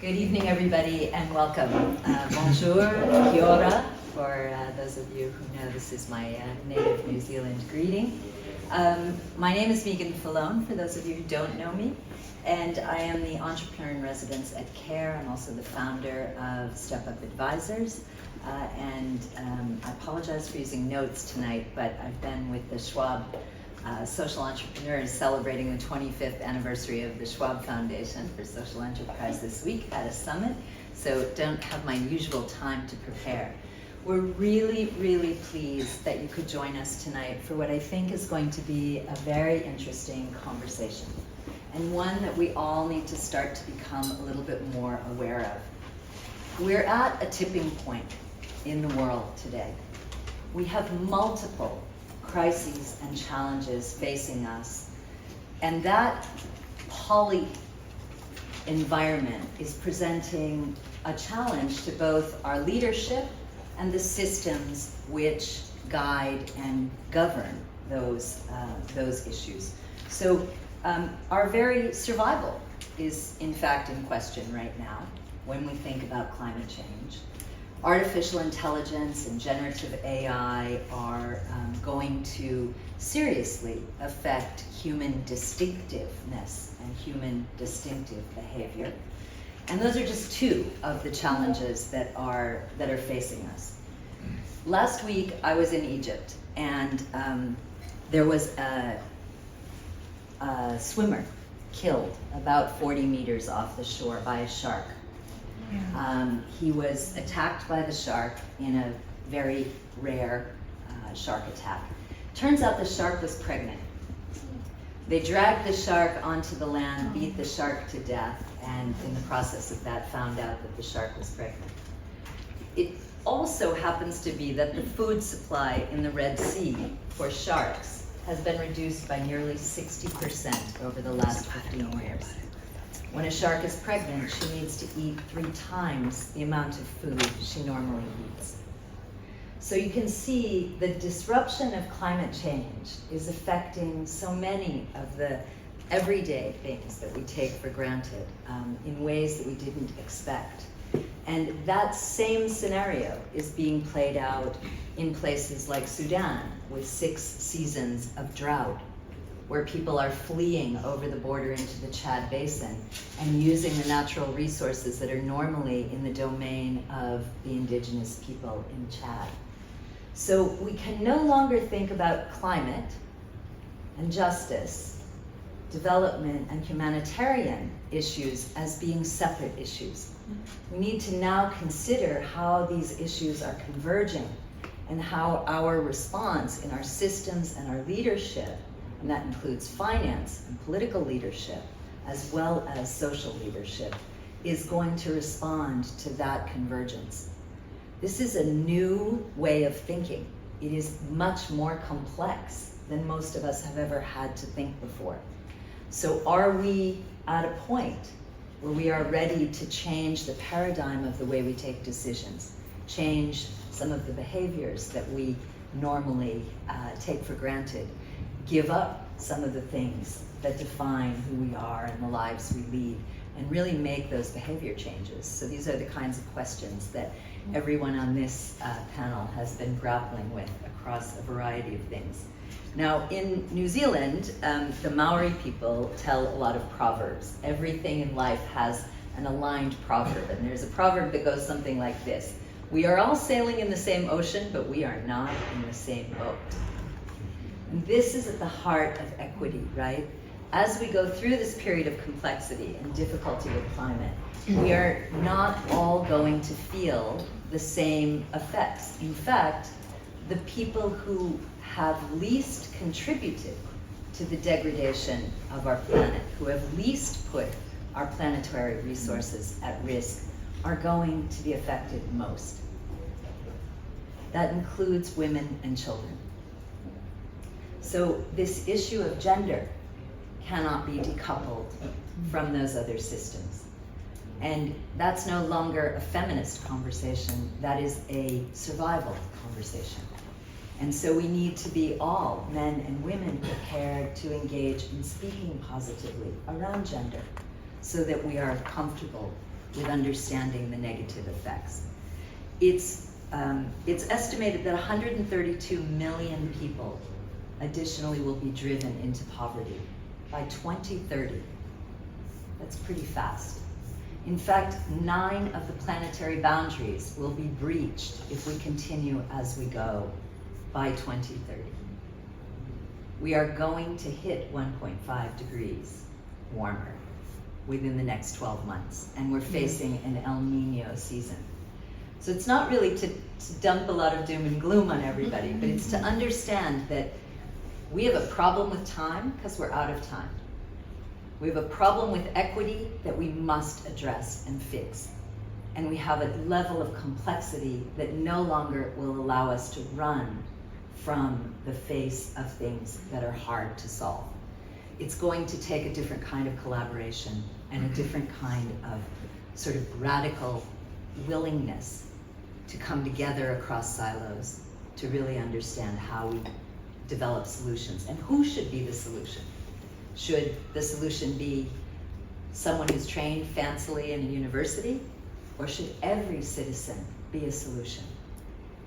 Good evening, everybody, and welcome. Bonjour, kia ora, for those of you who know this is my native New Zealand greeting. My name is Meagan Fallone, for those of you who don't know me, and I am the entrepreneur in residence at CARE. I'm also the founder of Step Up Advisors, and I apologize for using notes tonight, but I've been with the Schwab social entrepreneurs celebrating the 25th anniversary of the Schwab Foundation for Social Enterprise this week at a summit, so don't have my usual time to prepare. We're really, really pleased that you could join us tonight for what I think is going to be a very interesting conversation, and one that we all need to start to become a little bit more aware of. We're at a tipping point in the world today. We have multiple crises and challenges facing us, and that poly environment is presenting a challenge to both our leadership and the systems which guide and govern those issues. So our very survival is in fact in question right now when we think about climate change. Artificial intelligence and generative AI are going to seriously affect human distinctiveness and human distinctive behavior. And those are just two of the challenges that are facing us. Last week I was in Egypt, and there was a swimmer killed about 40 meters off the shore by a shark. He was attacked by the shark in a very rare shark attack. Turns out the shark was pregnant. They dragged the shark onto the land, beat the shark to death, and in the process of that found out that the shark was pregnant. It also happens to be that the food supply in the Red Sea for sharks has been reduced by nearly 60% over the last 15 years. When a shark is pregnant, she needs to eat 3 times the amount of food she normally eats. So you can see the disruption of climate change is affecting so many of the everyday things that we take for granted in ways that we didn't expect. And that same scenario is being played out in places like Sudan with 6 seasons of drought, where people are fleeing over the border into the Chad Basin and using the natural resources that are normally in the domain of the indigenous people in Chad. So we can no longer think about climate and justice, development and humanitarian issues as being separate issues. We need to now consider how these issues are converging and how our response in our systems and our leadership, and that includes finance and political leadership, as well as social leadership, is going to respond to that convergence. This is a new way of thinking. It is much more complex than most of us have ever had to think before. So are we at a point where we are ready to change the paradigm of the way we take decisions, change some of the behaviors that we normally take for granted, give up some of the things that define who we are and the lives we lead, and really make those behavior changes? So these are the kinds of questions that everyone on this panel has been grappling with across a variety of things. Now, in New Zealand, the Maori people tell a lot of proverbs. Everything in life has an aligned proverb, and there's a proverb that goes something like this: "We are all sailing in the same ocean, but we are not in the same boat." And this is at the heart of equity, right? As we go through this period of complexity and difficulty with climate, we are not all going to feel the same effects. In fact, the people who have least contributed to the degradation of our planet, who have least put our planetary resources at risk, are going to be affected most. That includes women and children. So this issue of gender cannot be decoupled from those other systems. And that's no longer a feminist conversation, that is a survival conversation. And so we need to be all, men and women, prepared to engage in speaking positively around gender so that we are comfortable with understanding the negative effects. It's estimated that 132 million people additionally will be driven into poverty by 2030. That's pretty fast. In fact, 9 of the planetary boundaries will be breached if we continue as we go by 2030. We are going to hit 1.5 degrees warmer within the next 12 months, and we're facing an El Nino season. So it's not really to dump a lot of doom and gloom on everybody, but it's to understand that we have a problem with time because we're out of time. We have a problem with equity that we must address and fix. And we have a level of complexity that no longer will allow us to run from the face of things that are hard to solve. It's going to take a different kind of collaboration and a different kind of sort of radical willingness to come together across silos to really understand how we develop solutions and who should be the solution. Should the solution be someone who's trained fancily in a university, or should every citizen be a solution?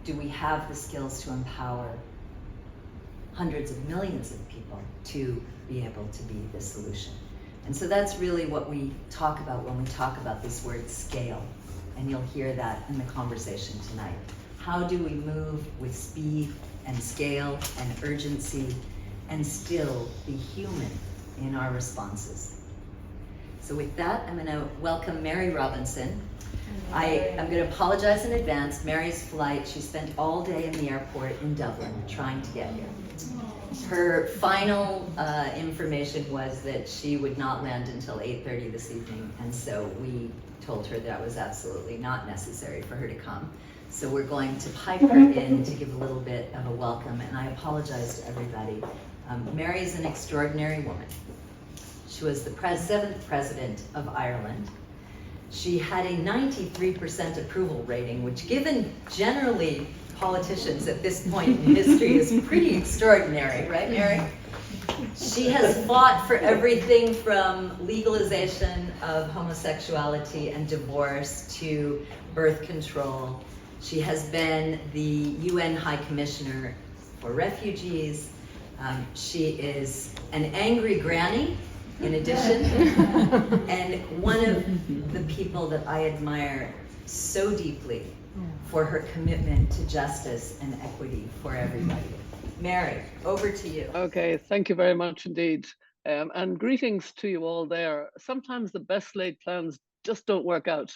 Do we have the skills to empower hundreds of millions of people to be able to be the solution? And so that's really what we talk about when we talk about this word scale, and you'll hear that in the conversation tonight. How do we move with speed and scale and urgency and still be human in our responses? So with that, I'm going to welcome Mary Robinson. I'm going to apologize in advance. Mary's flight, she spent all day in the airport in Dublin trying to get here. Her final information was that she would not land until 8:30 this evening, and so we told her that was absolutely not necessary for her to come. So we're going to pipe her in to give a little bit of a welcome, and I apologize to everybody. Mary is an extraordinary woman. She was the 7th president of Ireland. She had a 93% approval rating, which, given generally politicians at this point in history, is pretty extraordinary, right, Mary? She has fought for everything from legalization of homosexuality and divorce to birth control. She has been the UN High Commissioner for Refugees. She is an angry granny, in addition, and one of the people that I admire so deeply for her commitment to justice and equity for everybody. Mary, over to you. Okay, thank you very much indeed. And greetings to you all there. Sometimes the best laid plans just don't work out.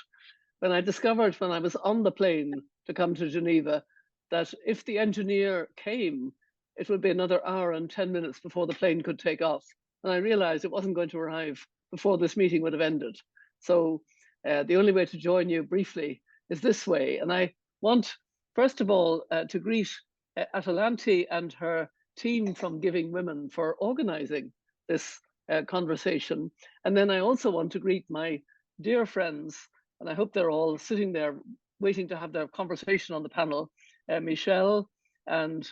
When I discovered when I was on the plane to come to Geneva that if the engineer came, it would be another hour and 10 minutes before the plane could take off. And I realized it wasn't going to arrive before this meeting would have ended. So the only way to join you briefly is this way. And I want, first of all, to greet Atalanti and her team from Giving Women for organizing this conversation. And then I also want to greet my dear friends, and I hope they're all sitting there waiting to have their conversation on the panel, Michelle and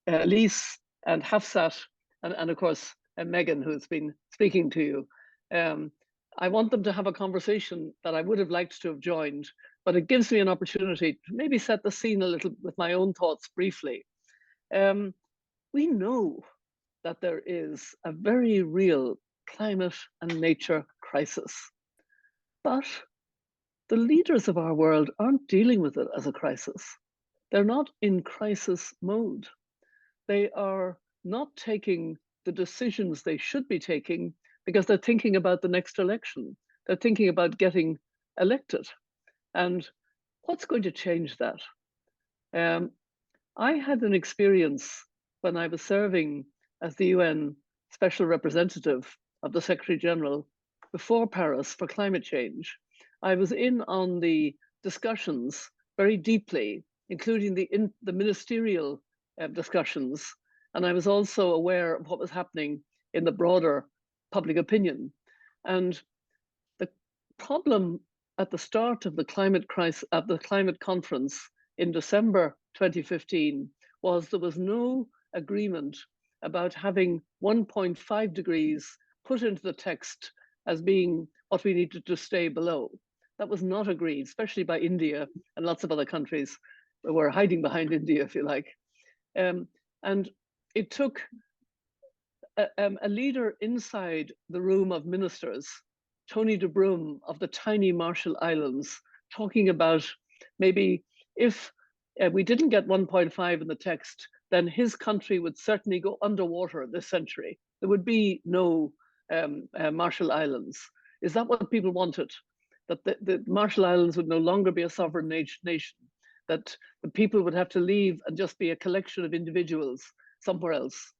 Elise and Hafsat, and of course, Meagan, who's been speaking to you. I want them to have a conversation that I would have liked to have joined, but it gives me an opportunity to maybe set the scene a little with my own thoughts briefly. We know that there is a very real climate and nature crisis, but the leaders of our world aren't dealing with it as a crisis. They're not in crisis mode. They are not taking the decisions they should be taking because they're thinking about the next election. They're thinking about getting elected. And what's going to change that? I had an experience when I was serving as the UN Special Representative of the Secretary General before Paris for climate change. I was in on the discussions very deeply, including the ministerial discussions, and I was also aware of what was happening in the broader public opinion. And the problem at the start of the climate crisis, at the climate conference in December 2015, was there was no agreement about having 1.5 degrees put into the text as being what we needed to stay below. That was not agreed, especially by India and lots of other countries that were hiding behind India, if you like. And it took a leader inside the room of ministers, Tony de Brum of the tiny Marshall Islands, talking about maybe if we didn't get 1.5 in the text, then his country would certainly go underwater this century. There would be no Marshall Islands. Is that what people wanted? That the Marshall Islands would no longer be a sovereign nation, that the people would have to leave and just be a collection of individuals somewhere else,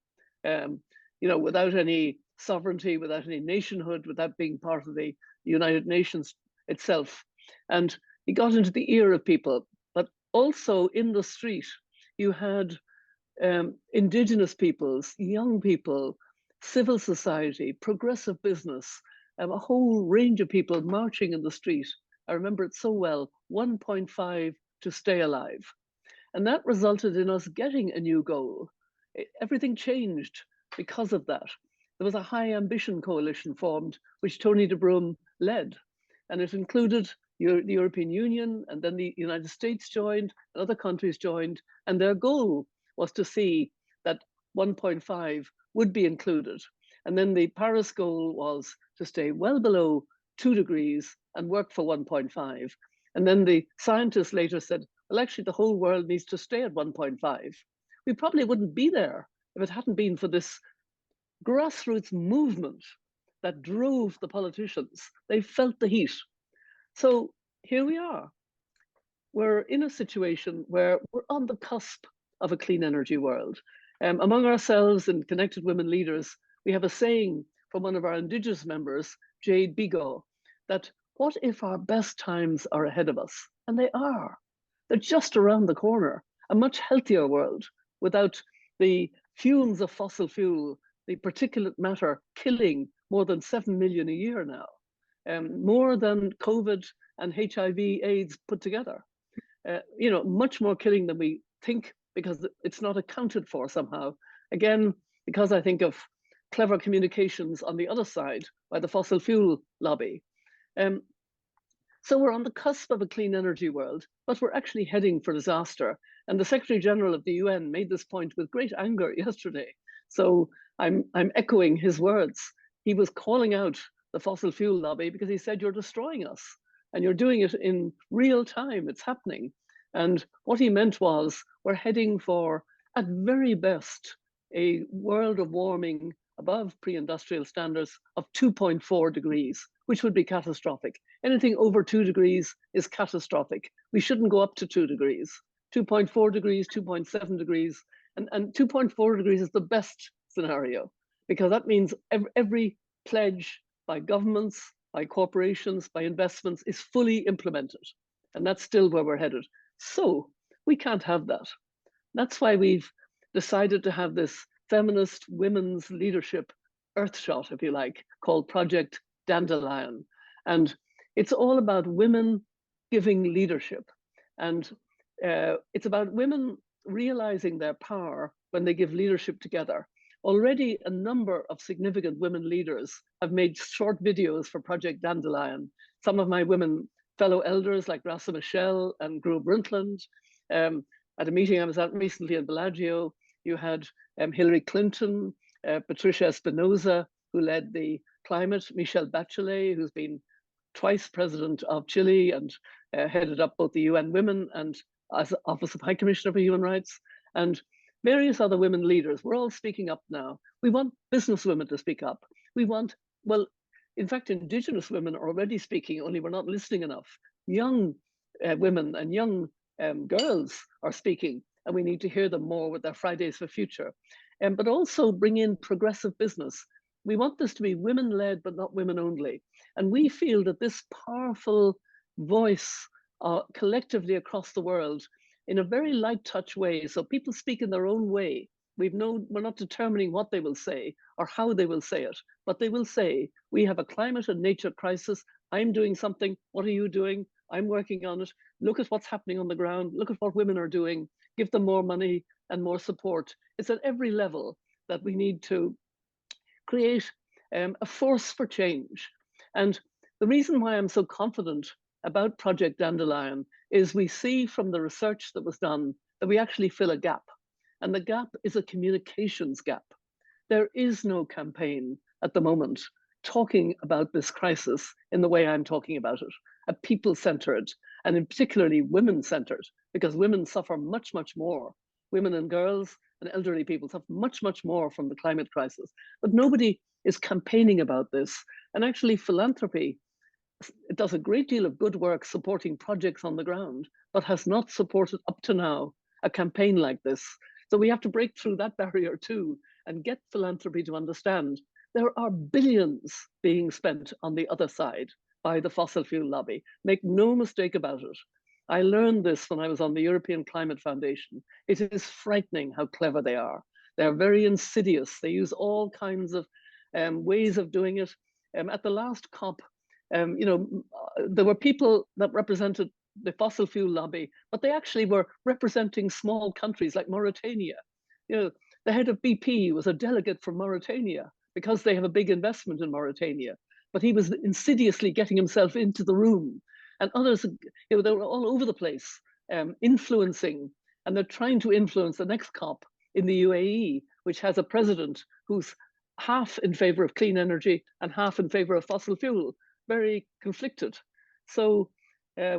you know, without any sovereignty, without any nationhood, without being part of the United Nations itself. And he got into the ear of people, but also in the street, you had indigenous peoples, young people, civil society, progressive business, a whole range of people marching in the street. I remember it so well, 1.5 to stay alive. And that resulted in us getting a new goal. Everything changed because of that. There was a high ambition coalition formed, which Tony de Brum led. And it included the European Union, and then the United States joined, and other countries joined. And their goal was to see that 1.5 would be included. And then the Paris goal was to stay well below 2 degrees and work for 1.5. And then the scientists later said, well, actually, the whole world needs to stay at 1.5. We probably wouldn't be there if it hadn't been for this grassroots movement that drove the politicians. They felt the heat. So here we are. We're in a situation where we're on the cusp of a clean energy world. Among ourselves and Connected Women leaders, we have a saying from one of our Indigenous members, Jade Bigot, that what if our best times are ahead of us? And they are. They're just around the corner. A much healthier world without the fumes of fossil fuel, the particulate matter killing more than 7 million a year now, more than COVID and HIV/AIDS put together. You know, much more killing than we think because it's not accounted for somehow. Again, because I think of clever communications on the other side by the fossil fuel lobby. So we're on the cusp of a clean energy world, but we're actually heading for disaster. And the Secretary General of the UN made this point with great anger yesterday. So I'm echoing his words. He was calling out the fossil fuel lobby because he said, you're destroying us and you're doing it in real time. It's happening. And what he meant was we're heading for, at very best, a world of warming above pre-industrial standards of 2.4 degrees, which would be catastrophic. Anything over 2 degrees is catastrophic. We shouldn't go up to 2 degrees. 2.4 degrees, 2.7 degrees, and 2.4 degrees is the best scenario, because that means every pledge by governments, by corporations, by investments is fully implemented. And that's still where we're headed. So we can't have that. That's why we've decided to have this feminist women's leadership earthshot, if you like, called Project Dandelion. And it's all about women giving leadership. And it's about women realizing their power when they give leadership together. Already a number of significant women leaders have made short videos for Project Dandelion. Some of my women fellow elders like Rasa Michelle and Gro Brundtland. At a meeting I was at recently in Bellagio, you had Hillary Clinton, Patricia Espinosa, who led the climate, Michelle Bachelet, who's been twice president of Chile and headed up both the UN Women and as Office of High Commissioner for Human Rights, and various other women leaders. We're all speaking up now. We want business women to speak up. We want, well, in fact, Indigenous women are already speaking, only we're not listening enough. Young women and young girls are speaking, and we need to hear them more with their Fridays for Future. But also bring in progressive business. We want this to be women-led, but not women only. And we feel that this powerful voice collectively across the world in a very light touch way, so people speak in their own way. We're not determining what they will say or how they will say it, but they will say, we have a climate and nature crisis. I'm doing something. What are you doing? I'm working on it. Look at what's happening on the ground. Look at what women are doing. Give them more money and more support. It's at every level that we need to create a force for change. And the reason why I'm so confident about Project Dandelion is we see from the research that was done that we actually fill a gap. And the gap is a communications gap. There is no campaign at the moment talking about this crisis in the way I'm talking about it, a people-centered, and in particularly women-centered, because women suffer much, much more. Women and girls and elderly people suffer much, much more from the climate crisis. But nobody is campaigning about this. And actually, philanthropy, it does a great deal of good work supporting projects on the ground, but has not supported up to now a campaign like this. So we have to break through that barrier too and get philanthropy to understand there are billions being spent on the other side by the fossil fuel lobby. Make no mistake about it. I learned this when I was on the European Climate Foundation. It is frightening how clever they are. They're very insidious. They use all kinds of ways of doing it. At the last COP, there were people that represented the fossil fuel lobby, but they actually were representing small countries like Mauritania. The head of BP was a delegate from Mauritania because they have a big investment in Mauritania, but he was insidiously getting himself into the room. And others, they were all over the place, influencing, and they're trying to influence the next COP in the UAE, which has a president who's half in favor of clean energy and half in favor of fossil fuel, very conflicted. So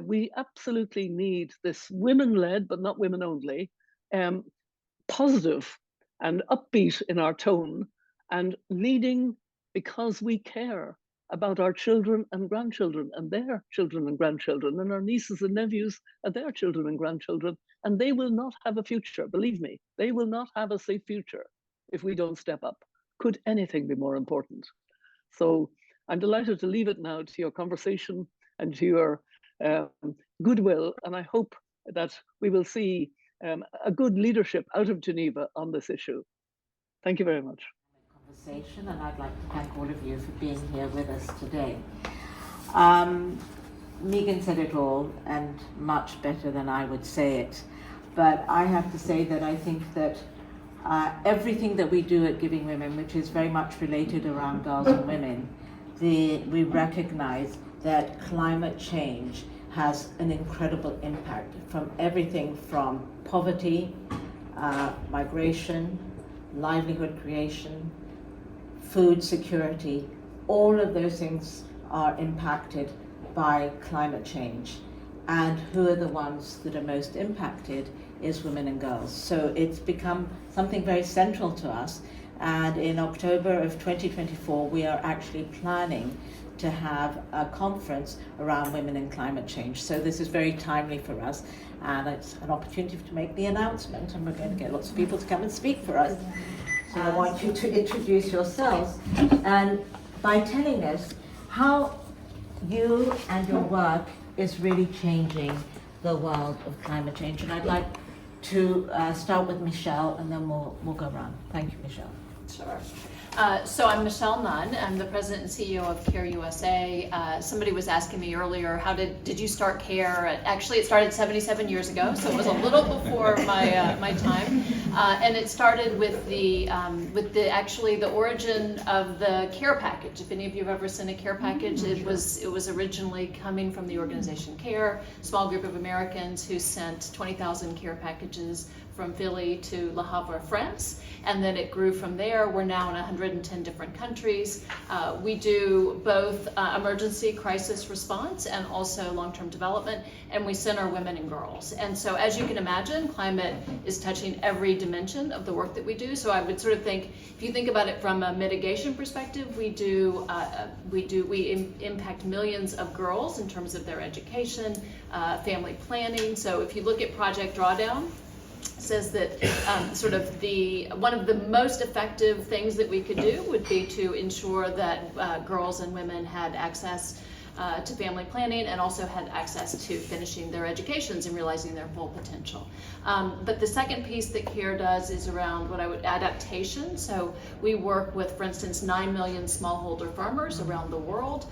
we absolutely need this women-led, but not women-only, positive and upbeat in our tone, and leading because we care about our children and grandchildren and their children and grandchildren and our nieces and nephews and their children and grandchildren. And they will not have a future, believe me, they will not have a safe future if we don't step up. Could anything be more important? So I'm delighted to leave it now to your conversation and to your goodwill. And I hope that we will see a good leadership out of Geneva on this issue. Thank you very much. Conversation, and I'd like to thank all of you for being here with us today. Meagan said it all, and much better than I would say it. But I have to say that I think that everything that we do at Giving Women, which is very much related around girls and women, we recognize that climate change has an incredible impact from everything from poverty, migration, livelihood creation, food security. All of those things are impacted by climate change. And who are the ones that are most impacted is women and girls. So it's become something very central to us. And in October of 2024, we are actually planning to have a conference around women and climate change. So this is very timely for us, and it's an opportunity to make the announcement, and we're going to get lots of people to come and speak for us. So I want you to introduce yourselves, and by telling us how you and your work is really changing the world of climate change. And I'd like to start with Michelle, and then we'll go around. Thank you, Michelle. Sure. So I'm Michelle Nunn. I'm the president and CEO of CARE USA. Somebody was asking me earlier, how did you start CARE? Actually, it started 77 years ago, so it was a little before my time. And it started with the origin of the CARE package. If any of you have ever seen a CARE package, it was originally coming from the organization CARE, a small group of Americans who sent 20,000 CARE packages from Philly to Le Havre, France, and then it grew from there. We're now in 110 different countries. We do both emergency crisis response and also long-term development, and we center women and girls. And so, as you can imagine, climate is touching every dimension of the work that we do. So I would sort of think, if you think about it from a mitigation perspective, we impact millions of girls in terms of their education, family planning. So if you look at Project Drawdown, says that one of the most effective things that we could do would be to ensure that girls and women had access to family planning, and also had access to finishing their educations and realizing their full potential. But the second piece that CARE does is around what I would adaptation. So we work with, for instance, 9 million smallholder farmers around the world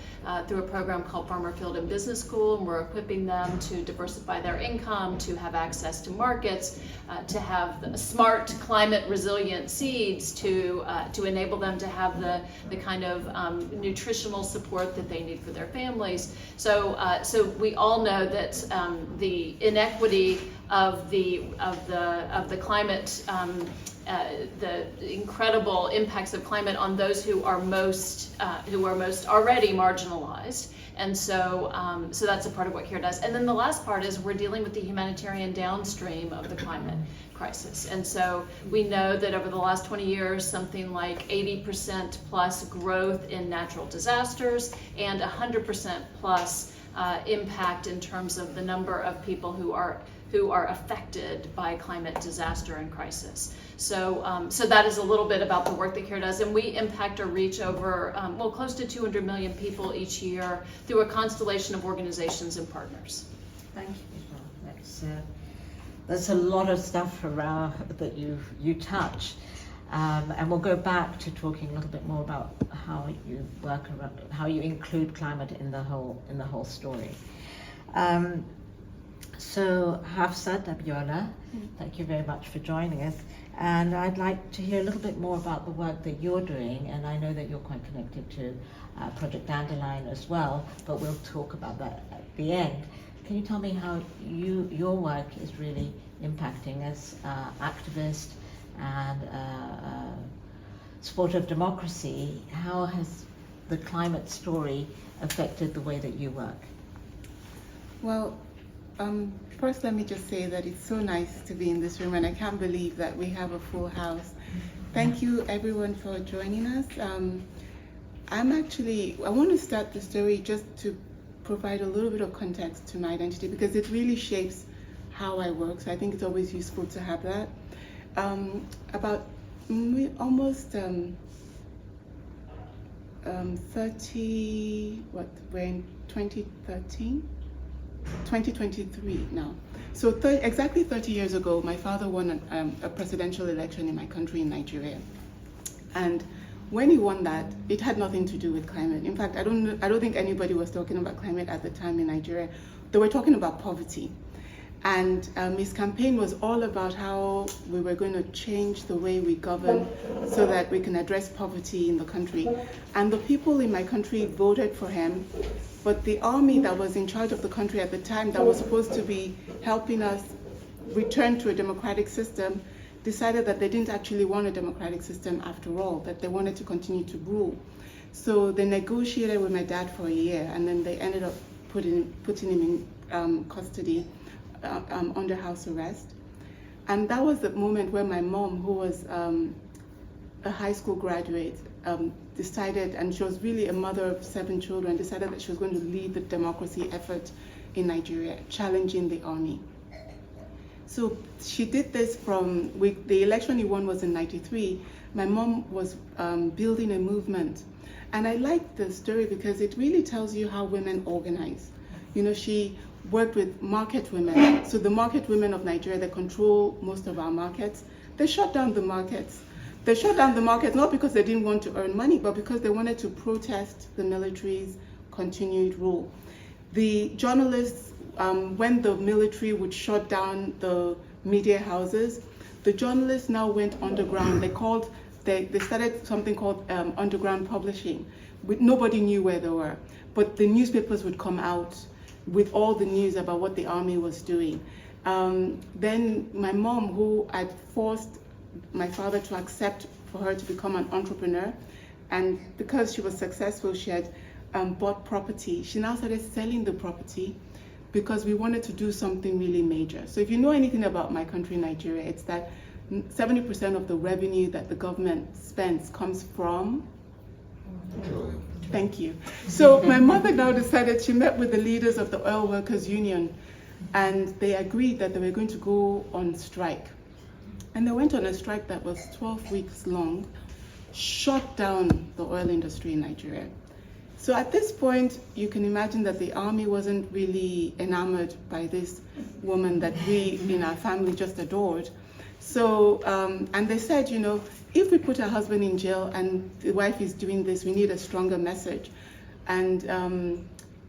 through a program called Farmer Field and Business School, and we're equipping them to diversify their income, to have access to markets, to have smart climate resilient seeds, to enable them to have the kind of nutritional support that they need for their families. So we all know that the inequity of the climate, the incredible impacts of climate on those who are most already marginalized. And so that's a part of what CARE does. And then the last part is we're dealing with the humanitarian downstream of the climate crisis. And so we know that over the last 20 years, something like 80% plus growth in natural disasters and 100% plus impact in terms of the number of people who are affected by climate disaster and crisis. So that is a little bit about the work that CARE does, and we impact or reach over, close to 200 million people each year through a constellation of organizations and partners. Thank you. There's a lot of stuff around that you touch, and we'll go back to talking a little bit more about how you work around, how you include climate in the whole story. So Hafsat, Abiola, thank you very much for joining us. And I'd like to hear a little bit more about the work that you're doing, and I know that you're quite connected to Project Dandelion as well, but we'll talk about that at the end. Can you tell me how your work is really impacting as activist and supporter of democracy? How has the climate story affected the way that you work? Well, first let me just say that it's so nice to be in this room, and I can't believe that we have a full house. Thank you everyone for joining us. I want to start the story just to provide a little bit of context to my identity, because it really shapes how I work, so I think it's always useful to have that. We're in 2013? 2023 now. So exactly 30 years ago, my father won a presidential election in my country, in Nigeria. And when he won that, it had nothing to do with climate. In fact, I don't think anybody was talking about climate at the time in Nigeria. They were talking about poverty. And his campaign was all about how we were going to change the way we govern so that we can address poverty in the country. And the people in my country voted for him, but the army that was in charge of the country at the time, that was supposed to be helping us return to a democratic system, decided that they didn't actually want a democratic system after all, that they wanted to continue to rule. So they negotiated with my dad for a year, and then they ended up putting him in custody under house arrest. And that was the moment where my mom, who was a high school graduate, decided, and she was really a mother of 7 children, decided that she was going to lead the democracy effort in Nigeria, challenging the army. So she did this the election he won was in '93. My mom was building a movement. And I like the story because it really tells you how women organize. You know, she worked with market women. So the market women of Nigeria, they control most of our markets. They shut down the markets. They shut down the markets not because they didn't want to earn money, but because they wanted to protest the military's continued rule. The journalists, when the military would shut down the media houses, the journalists now went underground. They started something called underground publishing. Nobody knew where they were, but the newspapers would come out with all the news about what the army was doing. Then my mom, who had forced my father to accept for her to become an entrepreneur, and because she was successful, she had bought property. She now started selling the property because we wanted to do something really major. So if you know anything about my country, Nigeria, it's that 70% of the revenue that the government spends comes from petroleum. Thank you. So my mother now decided, she met with the leaders of the Oil Workers Union, and they agreed that they were going to go on strike. And they went on a strike that was 12 weeks long, shut down the oil industry in Nigeria. So at this point, you can imagine that the army wasn't really enamored by this woman that we in our family just adored. So, and they said, you know, if we put our husband in jail and the wife is doing this, we need a stronger message. And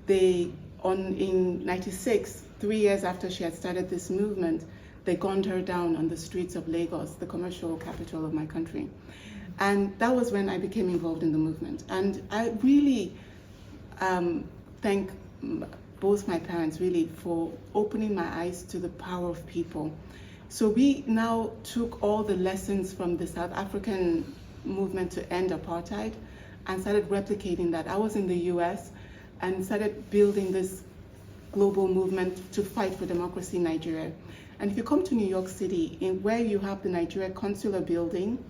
in 96, 3 years after she had started this movement, they gunned her down on the streets of Lagos, the commercial capital of my country. And that was when I became involved in the movement. And I really thank both my parents really for opening my eyes to the power of people. So we now took all the lessons from the South African movement to end apartheid and started replicating that. I was in the US and started building this global movement to fight for democracy in Nigeria. And if you come to New York City, in where you have the Nigeria Consular Building,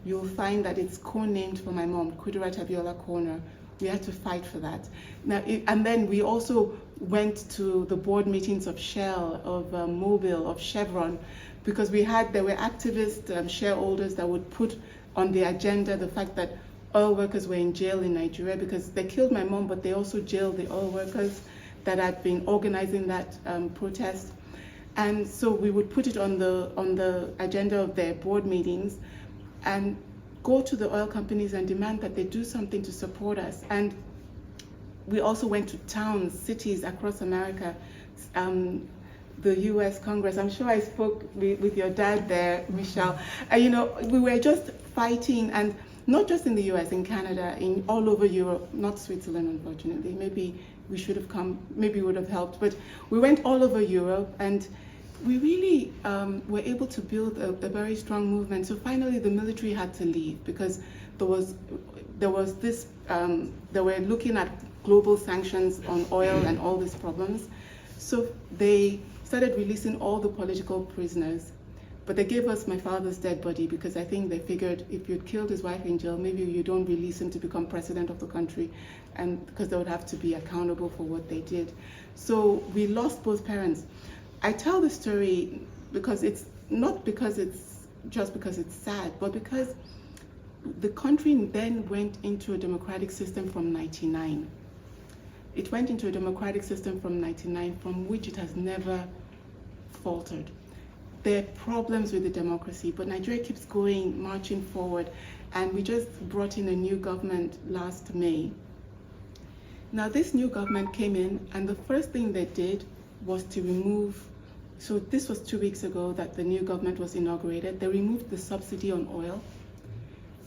you'll find that it's co-named for my mom, Kudirat Abiola Corner. We had to fight for that. Now, and then we also went to the board meetings of Shell, of Mobil, of Chevron, because there were activist shareholders that would put on the agenda the fact that oil workers were in jail in Nigeria because they killed my mom, but they also jailed the oil workers that had been organizing that protest. And so we would put it on the agenda of their board meetings and go to the oil companies and demand that they do something to support us. And we also went to towns, cities across America, the US Congress. I'm sure I spoke with your dad there, Michelle. You know, we were just fighting, and not just in the US, in Canada, in all over Europe, not Switzerland, unfortunately. Maybe we should have come, maybe it would have helped, but we went all over Europe, and we really were able to build a very strong movement. So finally the military had to leave because there was this, they were looking at global sanctions on oil and all these problems. So they started releasing all the political prisoners, but they gave us my father's dead body because I think they figured if you'd killed his wife in jail, maybe you don't release him to become president of the country, and because they would have to be accountable for what they did. So we lost both parents. I tell the story because it's not because it's just because it's sad, but because the country then went into a democratic system from 99. It went into a democratic system from 99 from which it has never faltered. There are problems with the democracy, but Nigeria keeps going, marching forward, and we just brought in a new government last May. Now this new government came in, and the first thing they did was to remove, so this was 2 weeks ago that the new government was inaugurated. They removed the subsidy on oil,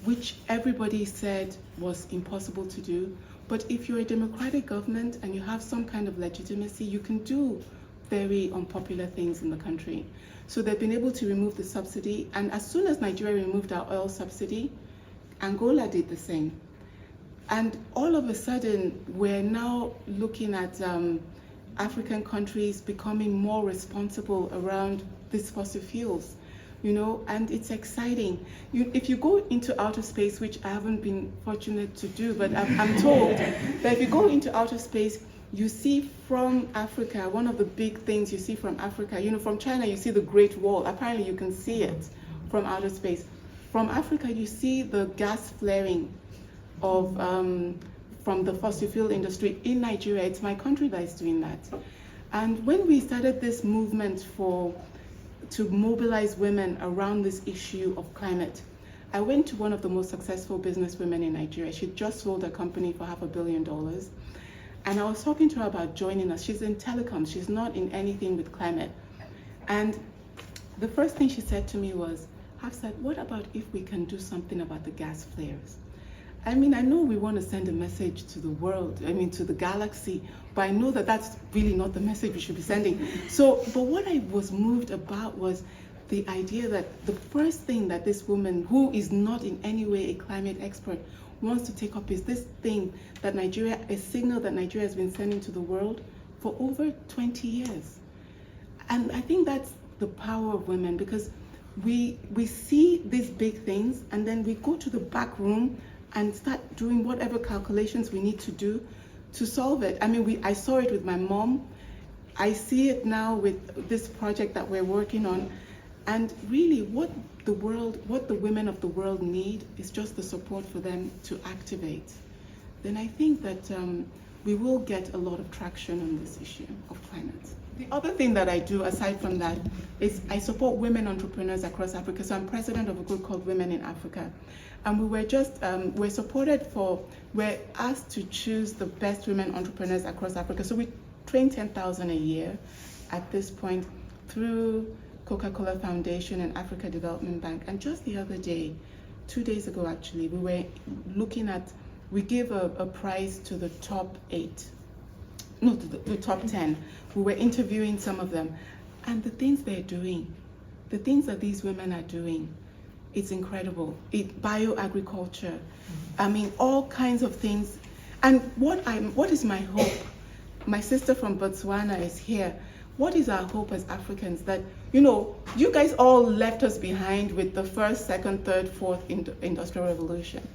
which everybody said was impossible to do. But if you're a democratic government and you have some kind of legitimacy, you can do very unpopular things in the country. So they've been able to remove the subsidy, and as soon as Nigeria removed our oil subsidy, Angola did the same. And all of a sudden, we're now looking at African countries becoming more responsible around these fossil fuels, you know, and it's exciting. If you go into outer space, which I haven't been fortunate to do, but I'm told that if you go into outer space, you see from Africa, one of the big things you see from Africa, you know, from China, you see the Great Wall. Apparently you can see it from outer space. From Africa, you see the gas flaring of from the fossil fuel industry in Nigeria. It's my country that is doing that. And when we started this movement to mobilize women around this issue of climate, I went to one of the most successful businesswomen in Nigeria. She just sold a company for $500 million. And I was talking to her about joining us. She's in telecoms. She's not in anything with climate. And the first thing she said to me was, Hafsat, what about if we can do something about the gas flares? I mean, I know we want to send a message to the world, I mean, to the galaxy, but I know that that's really not the message we should be sending. So, but what I was moved about was the idea that the first thing that this woman, who is not in any way a climate expert, wants to take up is this thing that Nigeria, a signal that Nigeria has been sending to the world for over 20 years. And I think that's the power of women, because we see these big things and then we go to the back room and start doing whatever calculations we need to do to solve it. I mean, I saw it with my mom. I see it now with this project that we're working on. And really what the women of the world need is just the support for them to activate. then I think that we will get a lot of traction on this issue of climate. The other thing that I do, aside from that, is I support women entrepreneurs across Africa. So I'm president of a group called Women in Africa. And we were just, we're asked to choose the best women entrepreneurs across Africa. So we train 10,000 a year at this point through Coca-Cola Foundation and Africa Development Bank. And just the other day, 2 days ago actually, we were looking at, we give a prize to the top 8. No, the top 10. We were interviewing some of them, and the things they're doing, the things that these women are doing, it's incredible. Bioagriculture, I mean, all kinds of things. And what is my hope? My sister from Botswana is here. What is our hope as Africans? That, you guys all left us behind with the first, second, third, fourth industrial revolution.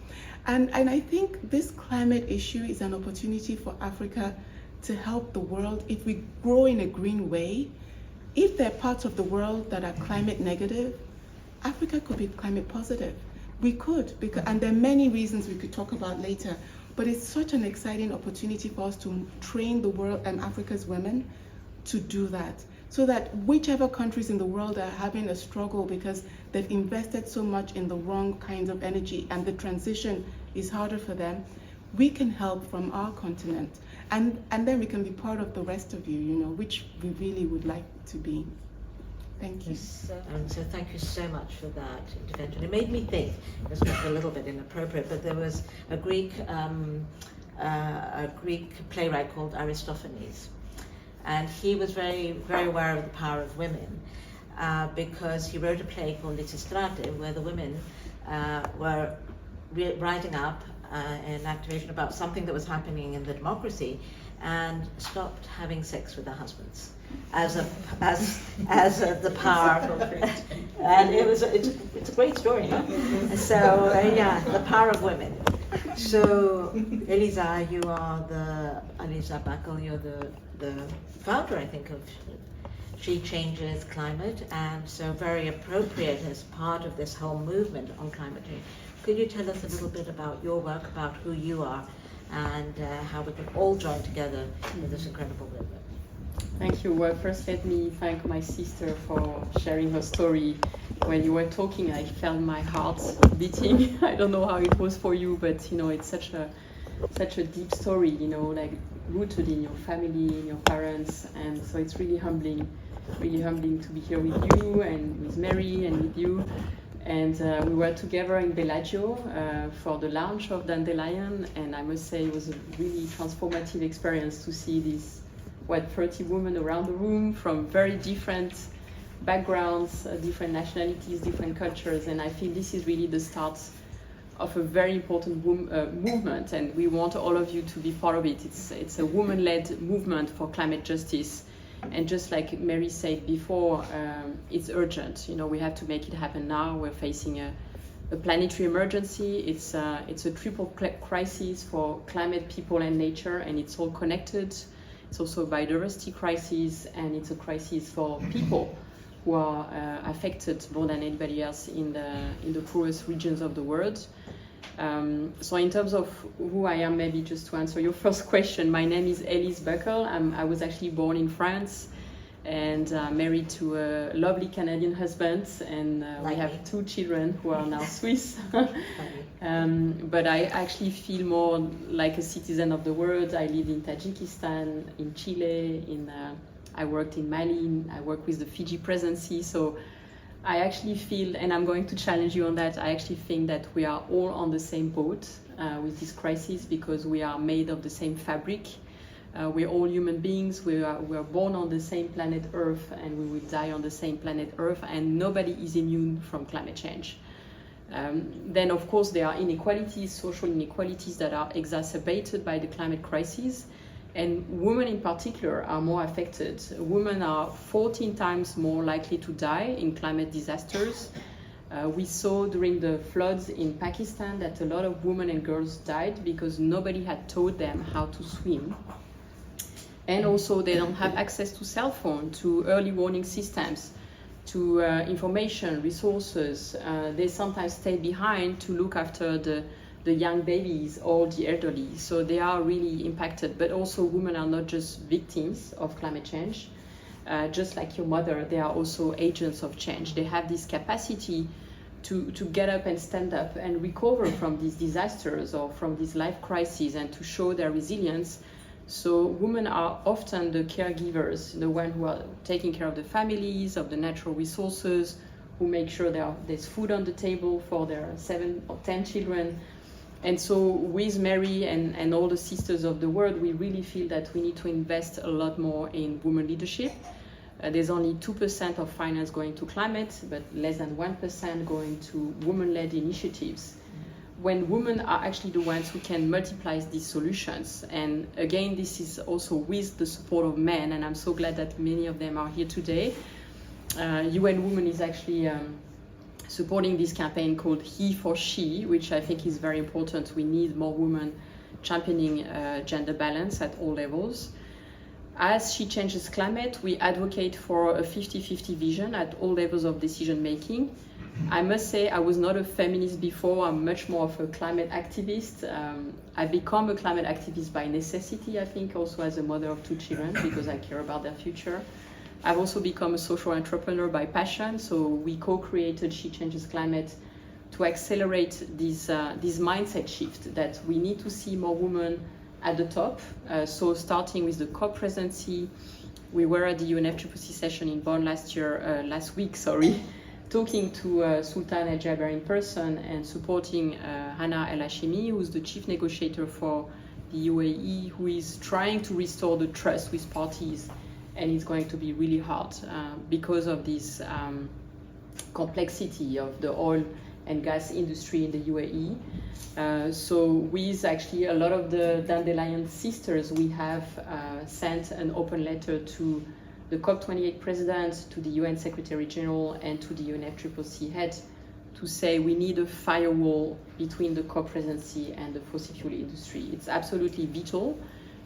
And I think this climate issue is an opportunity for Africa to help the world if we grow in a green way. If there are parts of the world that are climate negative, Africa could be climate positive. We could, and there are many reasons we could talk about later, but it's such an exciting opportunity for us to train the world and Africa's women to do that. So that whichever countries in the world are having a struggle because they've invested so much in the wrong kinds of energy and the transition is harder for them, we can help from our continent. And then we can be part of the rest of you, which we really would like to be. Thank you. Yes, so thank you so much for that intervention. It made me think, this was a little bit inappropriate, but there was a Greek playwright called Aristophanes. And he was very, very aware of the power of women because he wrote a play called de-stabilise, where the women were writing up an activation about something that was happening in the democracy and stopped having sex with their husbands as the power. And it's a great story. So the power of women. So Elisa, you are Elisa Backel, you're the founder, I think, of She Changes Climate, and so very appropriate as part of this whole movement on climate change. Could you tell us a little bit about your work, about who you are, and how we can all join together in this incredible movement? Thank you. Well, first let me thank my sister for sharing her story. When you were talking, I felt my heart beating. I don't know how it was for you, but it's such a deep story, like rooted in your family, in your parents, and so it's really humbling to be here with you and with Mary and with you. And we were together in Bellagio for the launch of Dandelion, and I must say it was a really transformative experience to see these 30 women around the room from very different backgrounds, different nationalities, different cultures, and I feel this is really the start of a very important movement, and we want all of you to be part of it. It's a woman-led movement for climate justice, and just like Mary said before, it's urgent. We have to make it happen now. We're facing a planetary emergency. It's a triple crisis for climate, people, and nature, and it's all connected. It's also a biodiversity crisis, and it's a crisis for people who are affected more than anybody else in the poorest regions of the world. So in terms of who I am, maybe just to answer your first question, my name is Elise Backel. I was actually born in France and married to a lovely Canadian husband, and we have 2 children who are now Swiss. But I actually feel more like a citizen of the world. I live in Tajikistan, in Chile, I worked in Mali, I work with the Fiji presidency, so I actually feel, and I'm going to challenge you on that, I actually think that we are all on the same boat with this crisis because we are made of the same fabric. We're all human beings, we are born on the same planet Earth, and we will die on the same planet Earth, and nobody is immune from climate change. Then of course there are inequalities, social inequalities that are exacerbated by the climate crisis. And women in particular are more affected. Women are 14 times more likely to die in climate disasters. We saw during the floods in Pakistan that a lot of women and girls died because nobody had taught them how to swim. And also they don't have access to cell phone, to early warning systems, to information, resources. They sometimes stay behind to look after the the young babies or the elderly. So they are really impacted, but also women are not just victims of climate change. Just like your mother, they are also agents of change. They have this capacity to get up and stand up and recover from these disasters or from these life crises and to show their resilience. So women are often the caregivers, the ones who are taking care of the families, of the natural resources, who make sure there's food on the table for their 7 or 10 children. And so with Mary and all the sisters of the world, we really feel that we need to invest a lot more in women leadership. There's only 2% of finance going to climate, but less than 1% going to women-led initiatives. When women are actually the ones who can multiply these solutions. And again, this is also with the support of men, and I'm so glad that many of them are here today. UN Women is actually supporting this campaign called He for She, which I think is very important. We need more women championing gender balance at all levels. As She Changes Climate, we advocate for a 50-50 vision at all levels of decision making. I must say I was not a feminist before. I'm much more of a climate activist. I've become a climate activist by necessity, I think, also as a mother of 2 children, because I care about their future. I've also become a social entrepreneur by passion. So we co-created She Changes Climate to accelerate this mindset shift that we need to see more women at the top. So starting with the COP presidency, we were at the UNFCCC session in Bonn last week, talking to Sultan El Jaber in person and supporting Hana El Hashemi, who's the chief negotiator for the UAE, who is trying to restore the trust with parties. And it's going to be really hard because of this complexity of the oil and gas industry in the UAE. So with actually a lot of the Dandelion sisters, we have sent an open letter to the COP28 president, to the UN Secretary General, and to the UNFCCC head to say we need a firewall between the COP presidency and the fossil fuel industry. It's absolutely vital.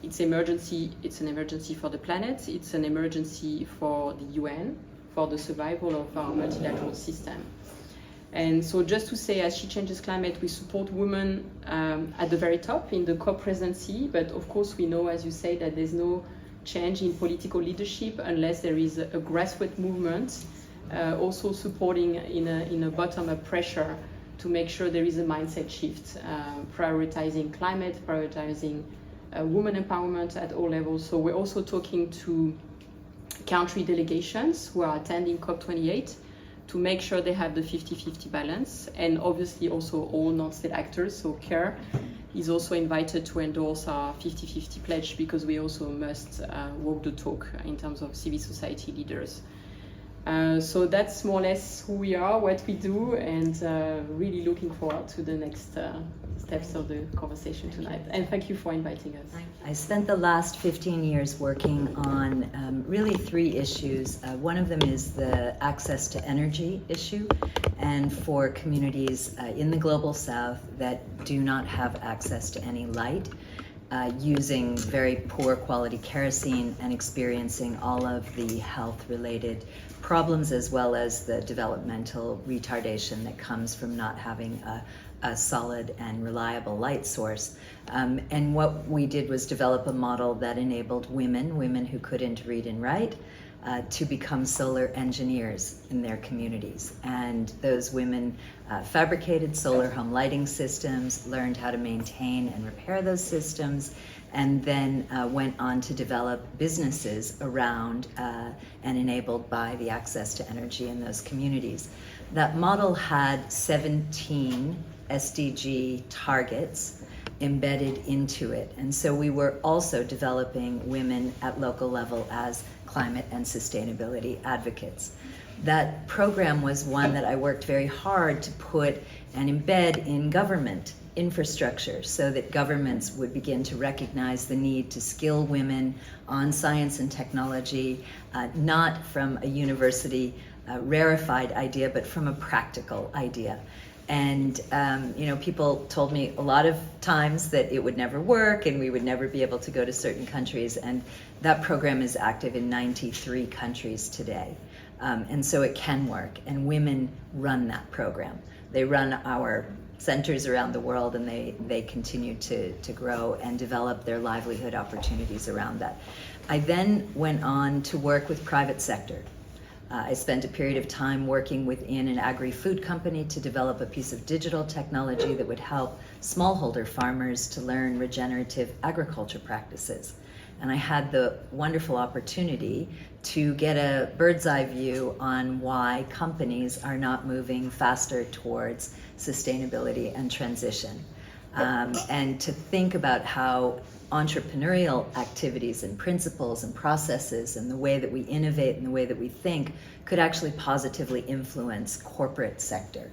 It's an emergency for the planet, it's an emergency for the UN, for the survival of our multilateral system. And so just to say, as She Changes Climate, we support women at the very top in the COP presidency, but of course we know, as you say, that there's no change in political leadership unless there is a grassroots movement, also supporting in a bottom-up pressure to make sure there is a mindset shift, prioritizing climate, prioritizing women empowerment at all levels. So we're also talking to country delegations who are attending COP28 to make sure they have the 50-50 balance, and obviously also all non-state actors. So CARE is also invited to endorse our 50-50 pledge, because we also must walk the talk in terms of civil society leaders. So that's more or less who we are, what we do, and really looking forward to the next steps of the conversation tonight. And thank you for inviting us. I spent the last 15 years working on really 3 issues. One of them is the access to energy issue, and for communities in the global south that do not have access to any light, using very poor quality kerosene and experiencing all of the health-related problems as well as the developmental retardation that comes from not having a solid and reliable light source. And what we did was develop a model that enabled women who couldn't read and write, to become solar engineers in their communities. And those women fabricated solar home lighting systems, learned how to maintain and repair those systems, and then went on to develop businesses around and enabled by the access to energy in those communities. That model had 17 SDG targets embedded into it. And so we were also developing women at local level as climate and sustainability advocates. That program was one that I worked very hard to put and embed in government infrastructure so that governments would begin to recognize the need to skill women on science and technology, not from a university rarefied idea, but from a practical idea. And people told me a lot of times that it would never work and we would never be able to go to certain countries. And that program is active in 93 countries today. And so it can work. And women run that program. They run our centers around the world, and they continue to grow and develop their livelihood opportunities around that. I then went on to work with private sector. I spent a period of time working within an agri-food company to develop a piece of digital technology that would help smallholder farmers to learn regenerative agriculture practices. And I had the wonderful opportunity to get a bird's eye view on why companies are not moving faster towards sustainability and transition. And to think about how entrepreneurial activities and principles and processes and the way that we innovate and the way that we think could actually positively influence corporate sector.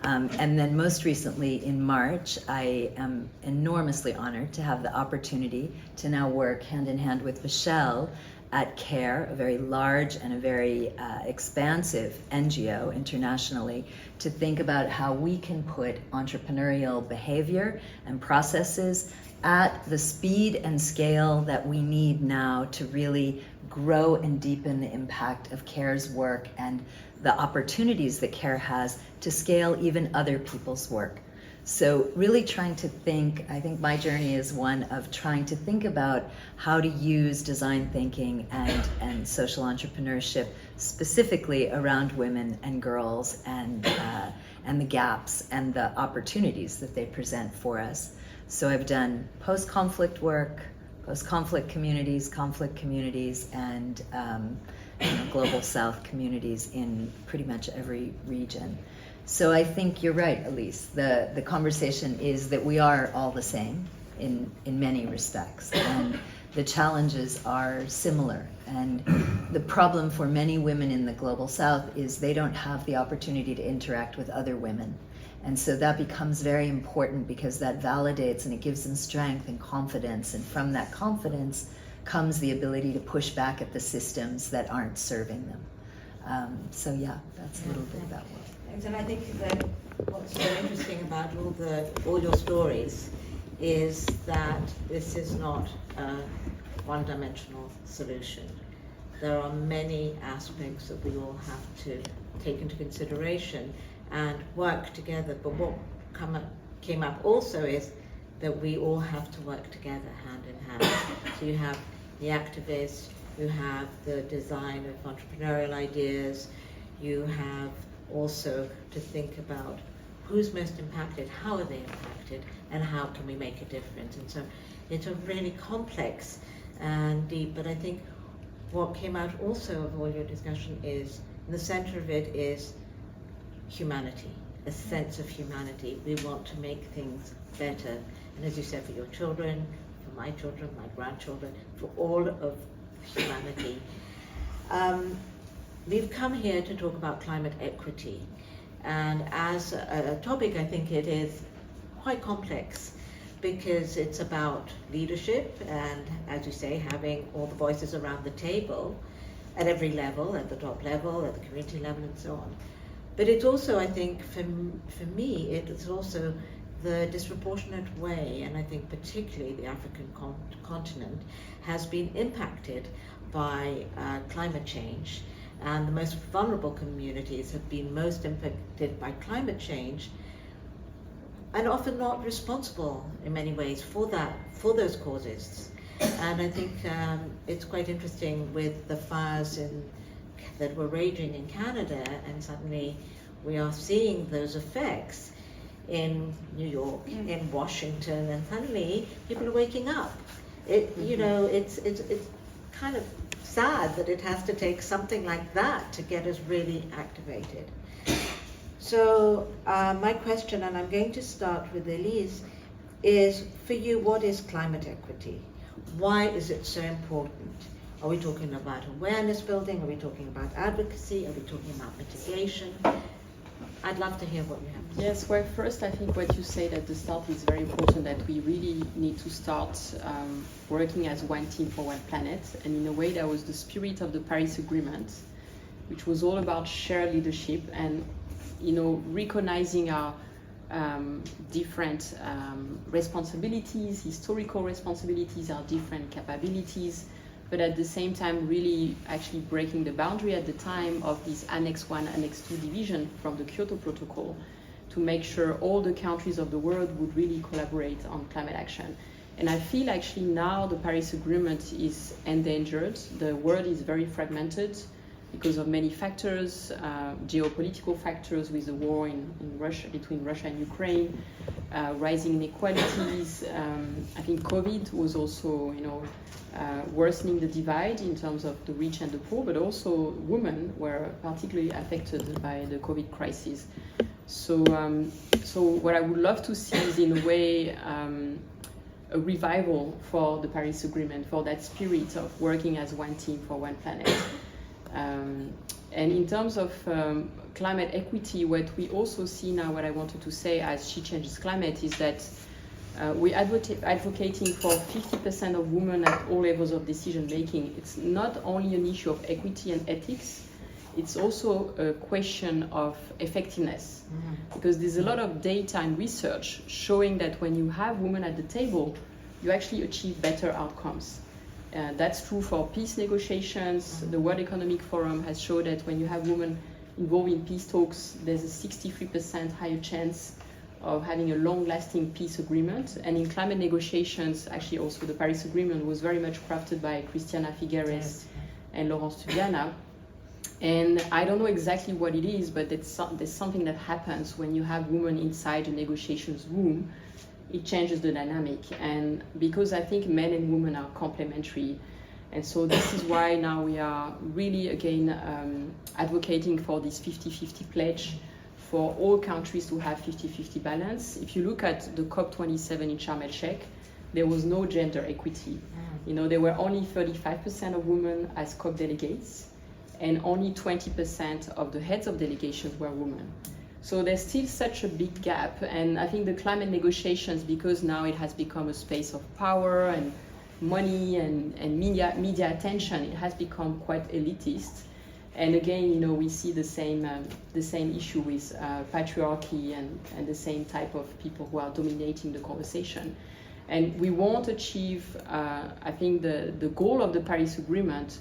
And then most recently in March, I am enormously honored to have the opportunity to now work hand in hand with Michelle at CARE, a very large and a very expansive NGO internationally, to think about how we can put entrepreneurial behavior and processes at the speed and scale that we need now to really grow and deepen the impact of CARE's work and the opportunities that CARE has to scale even other people's work. So really trying to think, I think my journey is one of trying to think about how to use design thinking and social entrepreneurship specifically around women and girls and the gaps and the opportunities that they present for us. So I've done post-conflict work, post-conflict communities, conflict communities, and global South communities in pretty much every region. So I think you're right, Elise. The conversation is that we are all the same in many respects, and the challenges are similar. And the problem for many women in the global South is they don't have the opportunity to interact with other women. And so that becomes very important because that validates and it gives them strength and confidence. And from that confidence comes the ability to push back at the systems that aren't serving them. So yeah, that's a little bit about what. And I think that what's so interesting about all your stories is that this is not a one-dimensional solution. There are many aspects that we all have to take into consideration and work together. But what came up also is that we all have to work together hand in hand. So you have the activists, you have the design of entrepreneurial ideas, you have also to think about who's most impacted, how are they impacted, and how can we make a difference. And so it's a really complex and deep, but I think what came out also of all your discussion is, in the center of it is humanity, a sense of humanity. We want to make things better. And as you said, for your children, for my children, my grandchildren, for all of humanity. We've come here to talk about climate equity. And as a topic, I think it is quite complex because it's about leadership and, as you say, having all the voices around the table at every level, at the top level, at the community level, and so on. But it's also, I think, for me, it's also the disproportionate way, and I think particularly the African continent, has been impacted by climate change. And the most vulnerable communities have been most impacted by climate change and often not responsible in many ways for those causes. And I think it's quite interesting with the fires that were raging in Canada, and suddenly we are seeing those effects in New York, in Washington, and suddenly people are waking up. It's kind of sad that it has to take something like that to get us really activated. So my question, and I'm going to start with Elise, is for you, what is climate equity? Why is it so important? Are we talking about awareness building? Are we talking about advocacy? Are we talking about mitigation? I'd love to hear what you have to say. Yes, well, first I think what you said at the start is very important, that we really need to start working as one team for one planet. And in a way, that was the spirit of the Paris Agreement, which was all about shared leadership and, recognizing our different responsibilities, historical responsibilities, our different capabilities, but at the same time really actually breaking the boundary at the time of this Annex 1, Annex 2 division from the Kyoto Protocol to make sure all the countries of the world would really collaborate on climate action. And I feel actually now the Paris Agreement is endangered. The world is very fragmented because of many factors, geopolitical factors with the war in Russia, between Russia and Ukraine, rising inequalities. I think COVID was also, worsening the divide in terms of the rich and the poor, but also women were particularly affected by the COVID crisis. So what I would love to see is, in a way, a revival for the Paris Agreement, for that spirit of working as one team for one planet. And in terms of climate equity, what we also see now, what I wanted to say as She Changes Climate, is that we're advocating for 50% of women at all levels of decision making. It's not only an issue of equity and ethics, it's also a question of effectiveness. Because there's a lot of data and research showing that when you have women at the table, you actually achieve better outcomes. That's true for peace negotiations. The World Economic Forum has shown that when you have women involved in peace talks, there's a 63% higher chance of having a long-lasting peace agreement. And in climate negotiations, actually also the Paris Agreement was very much crafted by Christiana Figueres and Laurence Tubiana. And I don't know exactly what it is, but there's something that happens when you have women inside a negotiations room. It changes the dynamic. And because I think men and women are complementary, and so this is why now we are really, again, advocating for this 50-50 pledge for all countries to have 50-50 balance. If you look at the COP27 in Sharm el-Sheikh, there was no gender equity. There were only 35% of women as COP delegates, and only 20% of the heads of delegations were women. So there's still such a big gap, and I think the climate negotiations, because now it has become a space of power and money and media attention, it has become quite elitist. And again, we see the same issue with patriarchy and the same type of people who are dominating the conversation. And we won't achieve, I think, the goal of the Paris Agreement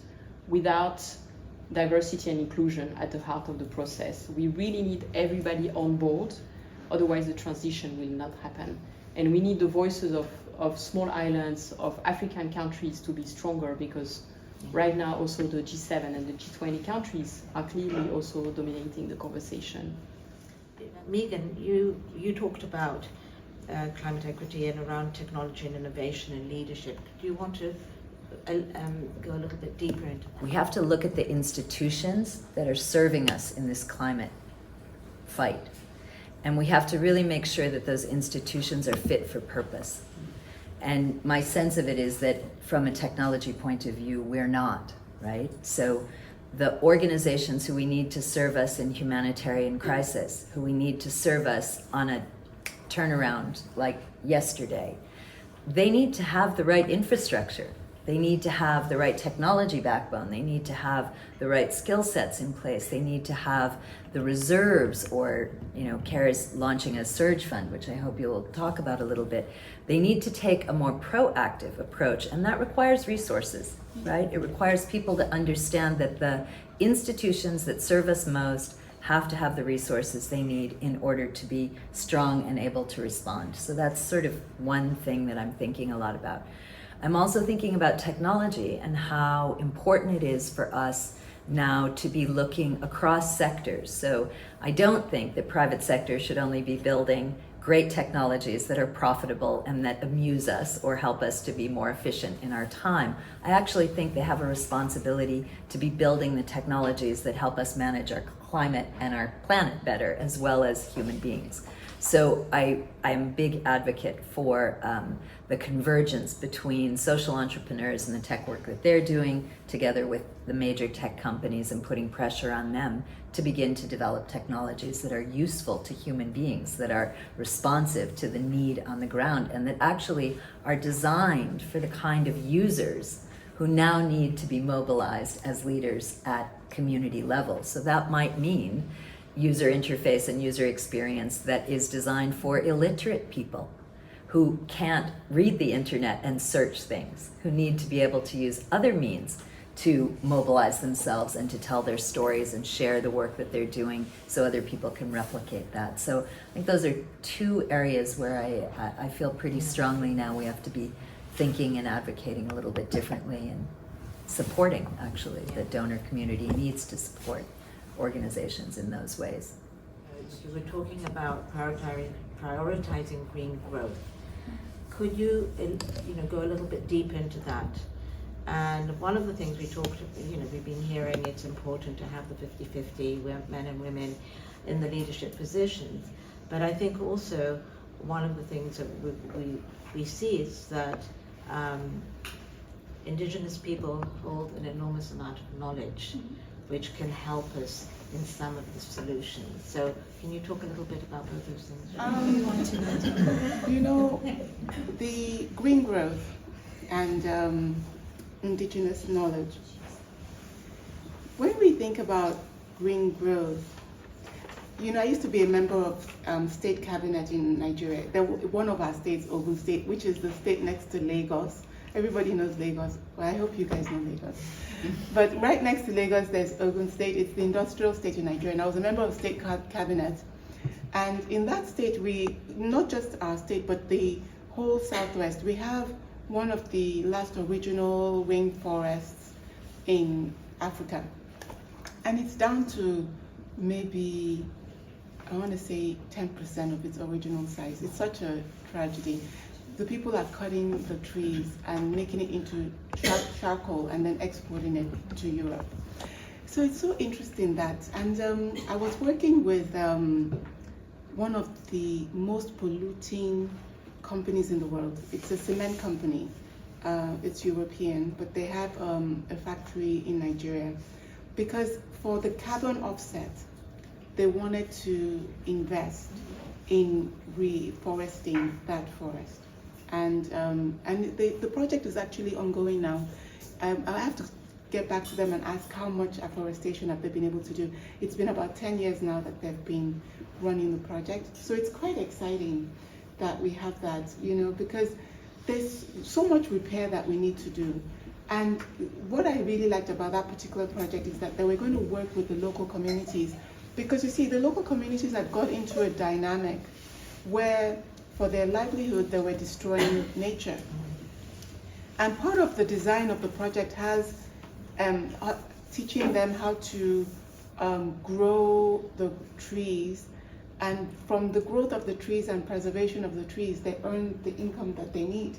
without diversity and inclusion at the heart of the process. We really need everybody on board, otherwise the transition will not happen. And we need the voices of small islands, of African countries to be stronger, because right now also the G7 and the G20 countries are clearly also dominating the conversation. Meagan, you talked about climate equity and around technology and innovation and leadership. Do you want to go a little bit deeper into that? We have to look at the institutions that are serving us in this climate fight. And we have to really make sure that those institutions are fit for purpose. And my sense of it is that from a technology point of view, we're not, right? So the organizations who we need to serve us in humanitarian crisis, who we need to serve us on a turnaround like yesterday, they need to have the right infrastructure. They need to have the right technology backbone. They need to have the right skill sets in place. They need to have the reserves, or, CARE's launching a surge fund, which I hope you'll talk about a little bit. They need to take a more proactive approach, and that requires resources, right? It requires people to understand that the institutions that serve us most have to have the resources they need in order to be strong and able to respond. So that's sort of one thing that I'm thinking a lot about. I'm also thinking about technology and how important it is for us now to be looking across sectors. So I don't think the private sector should only be building great technologies that are profitable and that amuse us or help us to be more efficient in our time. I actually think they have a responsibility to be building the technologies that help us manage our climate and our planet better, as well as human beings. So I'm a big advocate for the convergence between social entrepreneurs and the tech work that they're doing, together with the major tech companies, and putting pressure on them to begin to develop technologies that are useful to human beings, that are responsive to the need on the ground, and that actually are designed for the kind of users who now need to be mobilized as leaders at community level. So that might mean user interface and user experience that is designed for illiterate people who can't read the internet and search things, who need to be able to use other means to mobilize themselves and to tell their stories and share the work that they're doing so other people can replicate that. So I think those are two areas where I feel pretty strongly now we have to be thinking and advocating a little bit differently and supporting, actually. The donor community needs to support organizations in those ways. You were talking about prioritizing green growth. Could you, go a little bit deep into that? And one of the things we've been hearing, it's important to have the 50-50 men and women in the leadership positions. But I think also one of the things that we see is that Indigenous people hold an enormous amount of knowledge, which can help us in some of the solutions. So can you talk a little bit about both those things? The green growth and Indigenous knowledge. When we think about green growth, I used to be a member of state cabinet in Nigeria. One of our states, Ogun State, which is the state next to Lagos. Everybody knows Lagos. Well, I hope you guys know Lagos. But right next to Lagos, there's Ogun State. It's the industrial state in Nigeria. And I was a member of state cabinet. And in that state, not just our state, but the whole Southwest, we have one of the last original rainforests in Africa. And it's down to maybe, I want to say 10% of its original size. It's such a tragedy. The people are cutting the trees and making it into charcoal and then exporting it to Europe. So it's so interesting that, and I was working with one of the most polluting companies in the world. It's a cement company. It's European, but they have a factory in Nigeria. Because for the carbon offset, they wanted to invest in reforesting that forest. And the project is actually ongoing now. I'll have to get back to them and ask how much afforestation have they been able to do. It's been about 10 years now that they've been running the project. So it's quite exciting that we have that, because there's so much repair that we need to do. And what I really liked about that particular project is that they were going to work with the local communities. Because you see, the local communities had got into a dynamic where for their livelihood, they were destroying nature. And part of the design of the project has teaching them how to grow the trees, and from the growth of the trees and preservation of the trees, they earn the income that they need.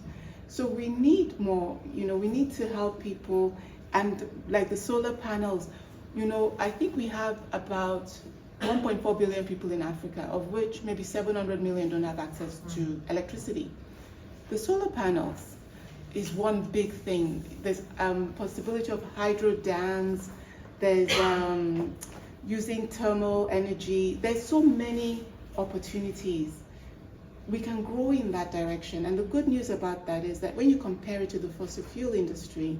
So we need more, we need to help people, and like the solar panels, I think we have about 1.4 billion people in Africa, of which maybe 700 million don't have access to electricity. The solar panels is one big thing. There's possibility of hydro dams, there's using thermal energy. There's so many opportunities. We can grow in that direction. And the good news about that is that when you compare it to the fossil fuel industry,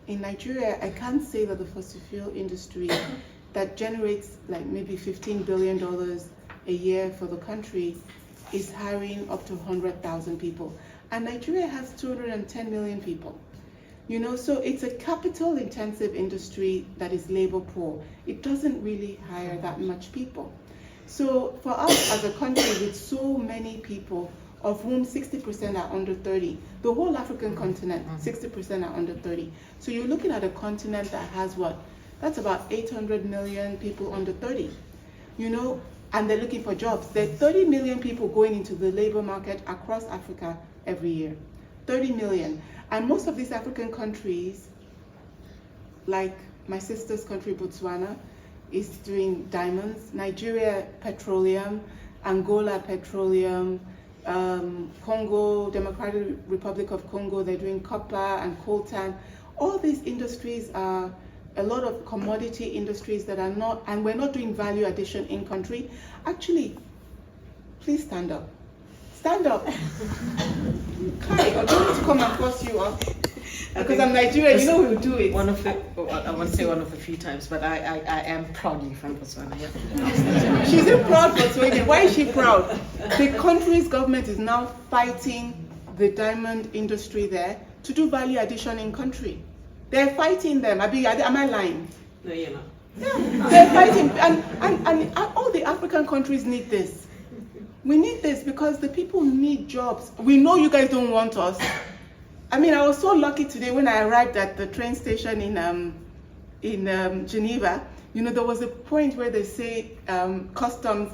in Nigeria, I can't say that the fossil fuel industry that generates like maybe $15 billion a year for the country is hiring up to 100,000 people. And Nigeria has 210 million people. So it's a capital intensive industry that is labor poor. It doesn't really hire that much people. So for us as a country with so many people, of whom 60% are under 30, the whole African continent, 60% are under 30. So you're looking at a continent that has what? That's about 800 million people under 30, and they're looking for jobs. There are 30 million people going into the labor market across Africa every year. 30 million. And most of these African countries, like my sister's country, Botswana, is doing diamonds. Nigeria, petroleum. Angola, petroleum. Congo, Democratic Republic of Congo, they're doing copper and coltan. All these industries are a lot of commodity industries that are not, and we're not doing value addition in country. Actually, please stand up. Stand up. Kai, I'm going to come and force you up. Because I'm Nigerian, we'll do it. I won't say one of a few times, but I am proudly from Botswana. Yeah. She's a proud Botswanian. Why is she proud? The country's government is now fighting the diamond industry there to do value addition in country. They're fighting them. Am I lying? No, you're not. They're fighting, and all the African countries need this. We need this because the people need jobs. We know you guys don't want us. I mean, I was so lucky today when I arrived at the train station in Geneva. You know, there was a point where they say customs,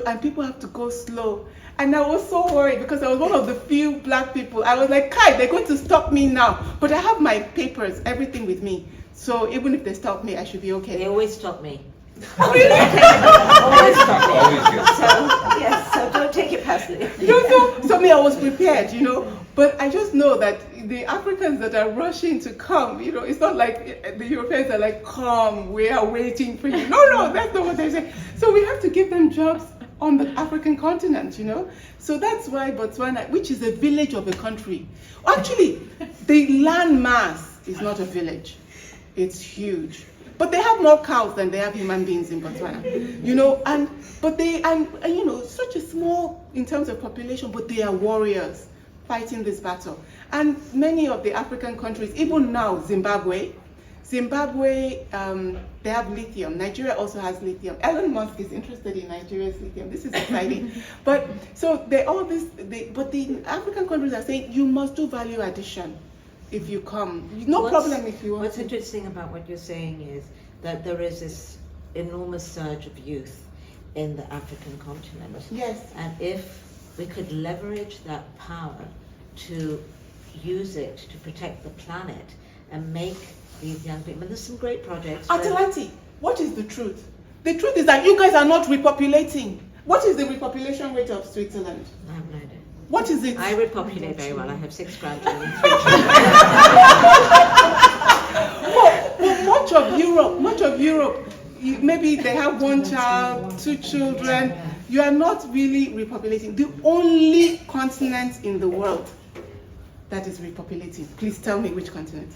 and people have to go slow. And I was so worried because I was one of the few black people. I was like, Kai, they're going to stop me now. But I have my papers, everything with me. So even if they stop me, I should be okay. They always stop me. Oh, really? Always stop me. Always good. So, yes, so don't take it personally. So me, I was prepared, you know. But I just know that the Africans that are rushing to come, you know, it's not like the Europeans are like, come, we are waiting for you. No, that's not what they're saying. So we have to give them jobs on the African continent, you know. So that's why Botswana, which is a village of a country, actually, the land mass is not a village. It's huge. But they have more cows than they have human beings in Botswana, you know, and you know, such a small in terms of population, but they are warriors fighting this battle. And many of the African countries, even now, Zimbabwe, they have lithium. Nigeria also has lithium. Elon Musk is interested in Nigeria's lithium. This is exciting. But the African countries are saying you must do value addition. If you come, no problem if you want. What's interesting about what you're saying is that there is this enormous surge of youth in the African continent. Yes. And if we could leverage that power to use it to protect the planet and make these young people, and there's some great projects. Atalanti, what is the truth? The truth is that you guys are not repopulating. What is the repopulation rate of Switzerland? I have no idea. What is it? I repopulate very well. I have 6 grandchildren. Well, much of Europe, maybe they have 1 child, 2 children. You are not really repopulating. The only continent in the world that is repopulating. Please tell me which continent.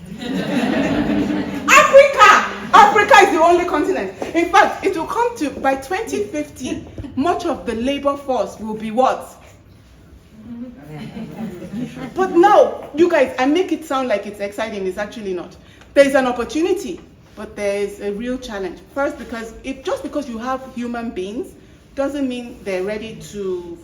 Africa is the only continent. In fact, it will come to, by 2050, much of the labor force will be what? But now, you guys, I make it sound like it's exciting. It's actually not. There is an opportunity, but there is a real challenge. First, because just because you have human beings doesn't mean they're ready to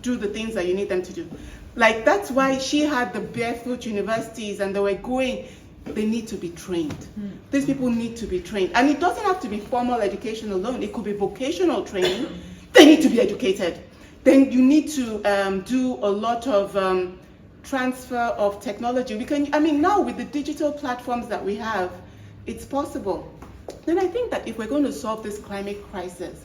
do the things that you need them to do. Like, that's why she had the barefoot universities and they were going. They need to be trained. These people need to be trained. And it doesn't have to be formal education alone. It could be vocational training. They need to be educated. Then you need to do a lot of transfer of technology. Now with the digital platforms that we have, it's possible. Then I think that if we're going to solve this climate crisis,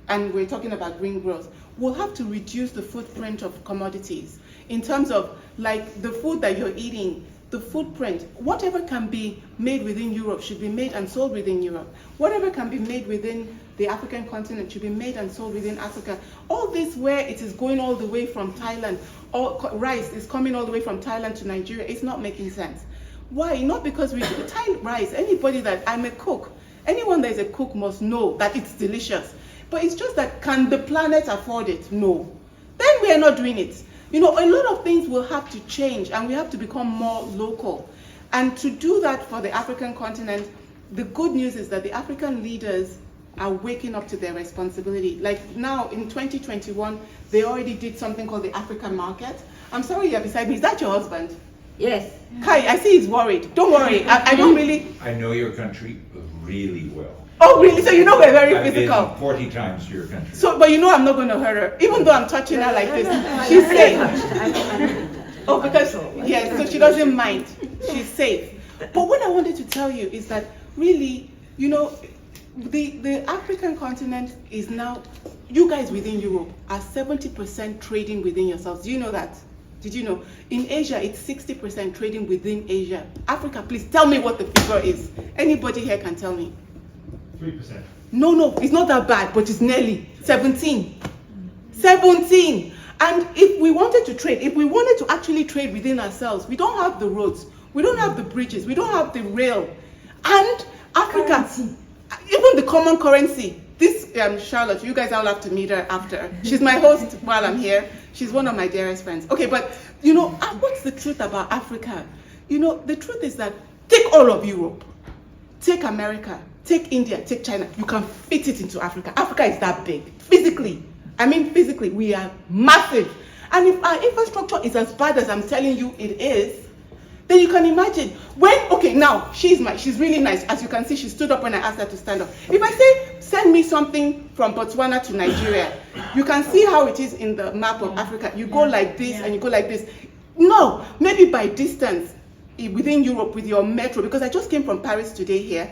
and we're talking about green growth, we'll have to reduce the footprint of commodities. In terms of, like, the food that you're eating, the footprint, whatever can be made within Europe should be made and sold within Europe. Whatever can be made within the African continent should be made and sold within Africa. All this where it is going all the way from Thailand, or rice is coming all the way from Thailand to Nigeria, it's not making sense. Why? Not because we do Thai rice. I'm a cook. Anyone that is a cook must know that it's delicious. But it's just that, can the planet afford it? No. Then we are not doing it. You know, a lot of things will have to change and we have to become more local. And to do that for the African continent, the good news is that the African leaders are waking up to their responsibility. Like now in 2021, they already did something called the African market. I'm sorry you're beside me. Is that your husband? Yes. Kai, I see he's worried. Don't worry. I don't really. I know your country really well. Oh, really? So you know we're very I've physical. been 40 times to your country. So, but you know I'm not going to hurt her. Even though I'm touching her like this, she's safe. Oh, because, yes, so she doesn't mind. She's safe. But what I wanted to tell you is that really, you know, the African continent is now, you guys within Europe are 70% trading within yourselves. Do you know that? Did you know? In Asia, it's 60% trading within Asia. Africa, please tell me what the figure is. Anybody here can tell me. 3%. No, it's not that bad, but it's nearly 17. 17. And if we wanted to trade, if we wanted to actually trade within ourselves, we don't have the roads, we don't have the bridges, we don't have the rail. And Africa, even the common currency. This Charlotte, you guys all have to meet her after. She's my host while I'm here. She's one of my dearest friends. Okay, but you know, what's the truth about Africa? You know, the truth is that Take all of Europe, take America, take India, take China. You can fit it into Africa. Africa is that big. Physically, physically, we are massive. And if our infrastructure is as bad as I'm telling you it is, then you can imagine now she's really nice. As you can see, she stood up when I asked her to stand up. If I say, send me something from Botswana to Nigeria, you can see how it is in the map of Africa. You go like this and you go like this. No, maybe by distance within Europe with your metro, because I just came from Paris today here.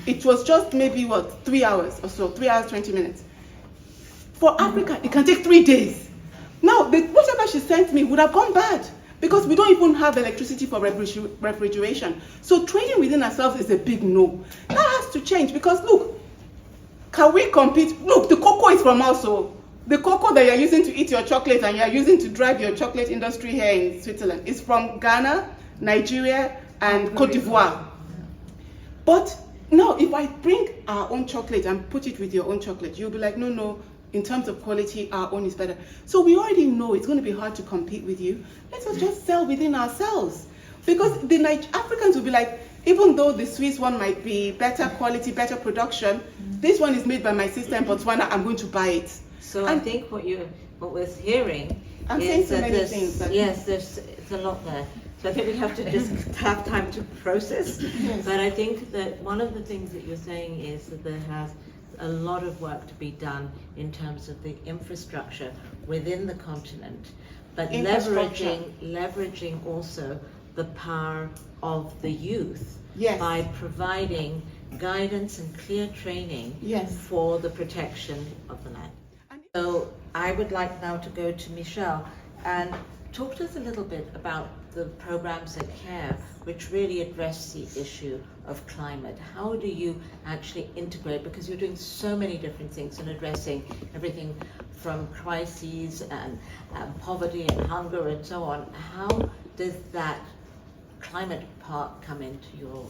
It was just maybe 3 hours or so, 3 hours, 20 minutes. For Africa, it can take 3 days. Now, whatever she sent me would have gone bad because we don't even have electricity for refrigeration. So trading within ourselves is a big no. That has to change because look, can we compete? Look, the cocoa is from us. So the cocoa that you're using to eat your chocolate and you're using to drive your chocolate industry here in Switzerland is from Ghana, Nigeria, and Cote d'Ivoire. But now, if I bring our own chocolate and put it with your own chocolate, you'll be like, no, in terms of quality, our own is better. So we already know it's going to be hard to compete with you. Let us just sell within ourselves. Because the Africans will be like, even though the Swiss one might be better quality, better production, this one is made by my sister in Botswana, I'm going to buy it. So I think what we're hearing is that there's a lot there. So I think we have to just have time to process. Yes. But I think that one of the things that you're saying is that there has a lot of work to be done in terms of the infrastructure within the continent, but leveraging also the power of the youth by providing guidance and clear training for the protection of the land. So I would like now to go to Michelle and talk to us a little bit about the programs at CARE which really address the issue of climate. How do you actually integrate, because you're doing so many different things and addressing everything from crises and poverty and hunger and so on. How does that climate part come into your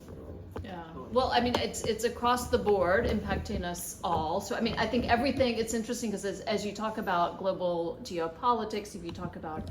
Yeah. Well, I mean, it's across the board impacting us all. So, I mean, I think everything, it's interesting because as you talk about global geopolitics, if you talk about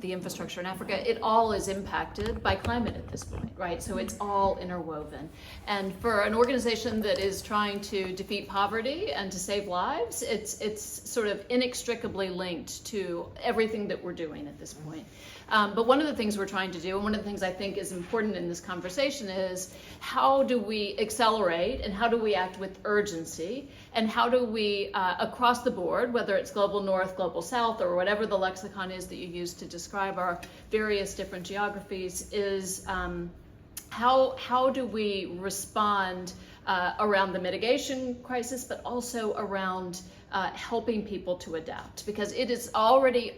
the infrastructure in Africa, it all is impacted by climate at this point, right? So it's all interwoven. And for an organization that is trying to defeat poverty and to save lives, it's sort of inextricably linked to everything that we're doing at this point. But one of the things we're trying to do, and one of the things I think is important in this conversation is how do we accelerate and how do we act with urgency and how do we, across the board, whether it's global north, global south, or whatever the lexicon is that you use to describe our various different geographies, is how do we respond around the mitigation crisis, but also around helping people to adapt, because it is already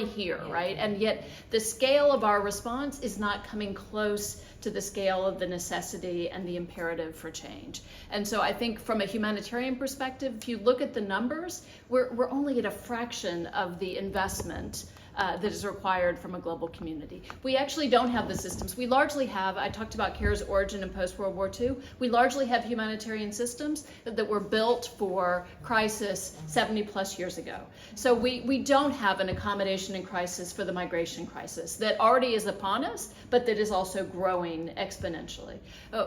here, right? And yet the scale of our response is not coming close to the scale of the necessity and the imperative for change. And so I think from a humanitarian perspective, if you look at the numbers, we're only at a fraction of the investment that is required from a global community. We actually don't have the systems. We largely have, I talked about CARE's origin in post-World War II, we largely have humanitarian systems that were built for crisis 70 plus years ago. So we don't have an accommodation in crisis for the migration crisis that already is upon us, but that is also growing exponentially.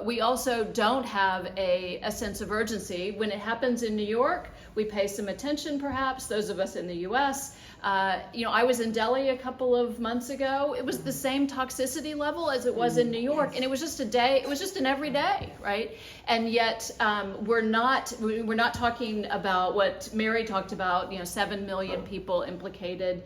We also don't have a sense of urgency. When it happens in New York, we pay some attention perhaps, those of us in the US. I was in Delhi a couple of months ago. It was the same toxicity level as it was in New York, and it was just a day. It was just an everyday, right? And yet we're not talking about what Mary talked about. 7 million people implicated,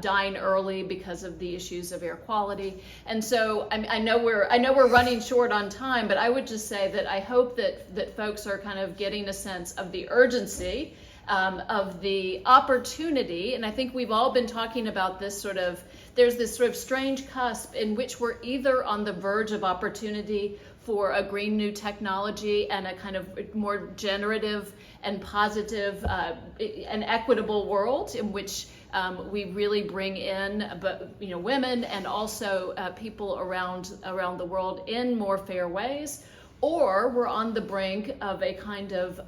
dying early because of the issues of air quality. And so I know we're running short on time, but I would just say that I hope that folks are kind of getting a sense of the urgency. Of the opportunity, and I think we've all been talking about this there's this sort of strange cusp in which we're either on the verge of opportunity for a green new technology and a kind of more generative and positive and equitable world in which we really bring in women and also people around the world in more fair ways, or we're on the brink of a kind of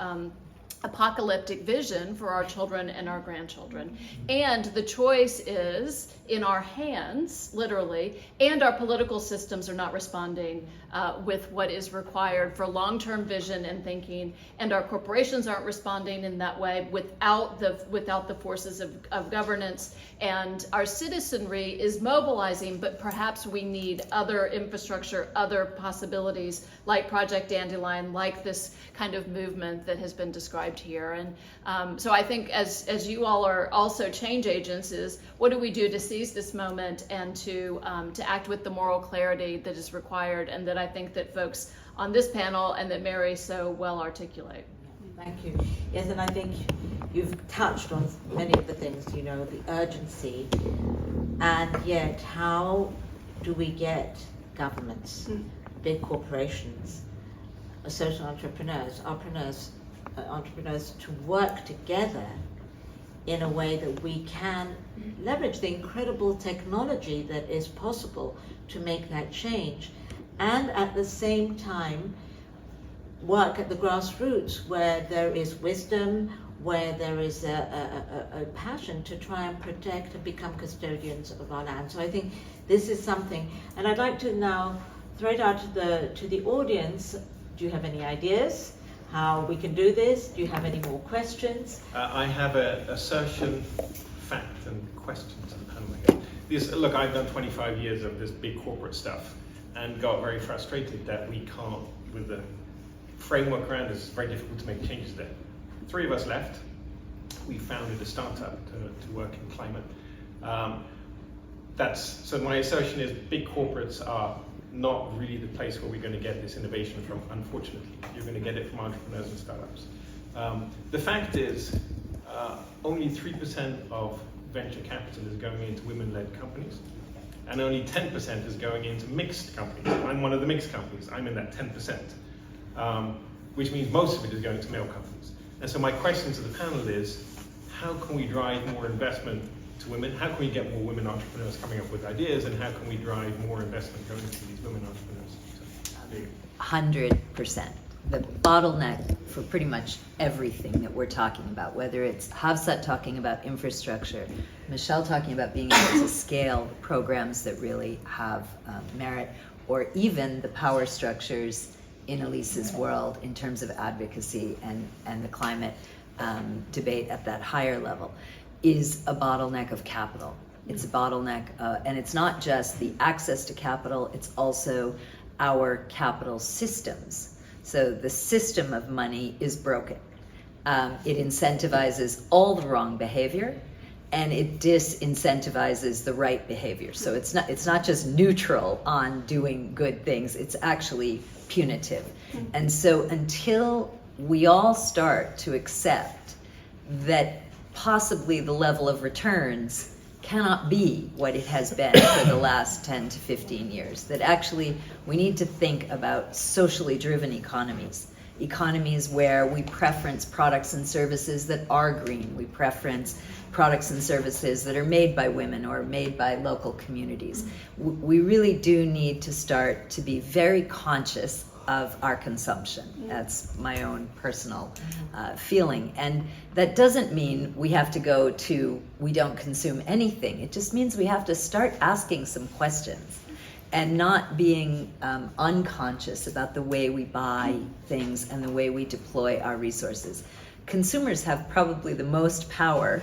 apocalyptic vision for our children and our grandchildren. And the choice is in our hands, literally, and our political systems are not responding with what is required for long-term vision and thinking, and our corporations aren't responding in that way without the forces of governance, and our citizenry is mobilizing, but perhaps we need other infrastructure, other possibilities like Project Dandelion, like this kind of movement that has been described here. And so I think as you all are also change agents, is what do we do to seize this moment and to act with the moral clarity that is required, and that I think that folks on this panel and that Mary so well articulate. Thank you. Yes, and I think you've touched on many of the things, you know, the urgency, and yet how do we get governments, big corporations, social entrepreneurs to work together in a way that we can leverage the incredible technology that is possible to make that change, and at the same time work at the grassroots where there is wisdom, where there is a passion to try and protect and become custodians of our land. So I think this is something, and I'd like to now throw it out to the audience. Do you have any ideas how we can do this? Do you have any more questions? I have an assertion, fact, and question to the panel here. Look, I've done 25 years of this big corporate stuff and got very frustrated that we can't, with the framework around us, it's very difficult to make changes there. 3 of us left. We founded a startup to work in climate. So my assertion is big corporates are not really the place where we're going to get this innovation from, unfortunately. You're going to get it from entrepreneurs and startups. The fact is, only 3% of venture capital is going into women-led companies, and only 10% is going into mixed companies. I'm one of the mixed companies. I'm in that 10%, which means most of it is going to male companies. And so my question to the panel is, how can we drive more investment to women? How can we get more women entrepreneurs coming up with ideas, and how can we drive more investment going to these women entrepreneurs? 100%. The bottleneck for pretty much everything that we're talking about, whether it's Hafsat talking about infrastructure, Michelle talking about being able to scale programs that really have merit, or even the power structures in Elise's world in terms of advocacy and the climate debate at that higher level, is a bottleneck of capital. It's a bottleneck, and it's not just the access to capital, it's also our capital systems. So the system of money is broken. It incentivizes all the wrong behavior, and it disincentivizes the right behavior. So it's not just neutral on doing good things, it's actually punitive. And so until we all start to accept that possibly the level of returns cannot be what it has been for the last 10 to 15 years, that actually we need to think about socially driven economies where we preference products and services that are green, we preference products and services that are made by women or made by local communities. We really do need to start to be very conscious of our consumption. That's my own personal feeling. And that doesn't mean we have to go to we don't consume anything. It just means we have to start asking some questions and not being unconscious about the way we buy things and the way we deploy our resources. Consumers have probably the most power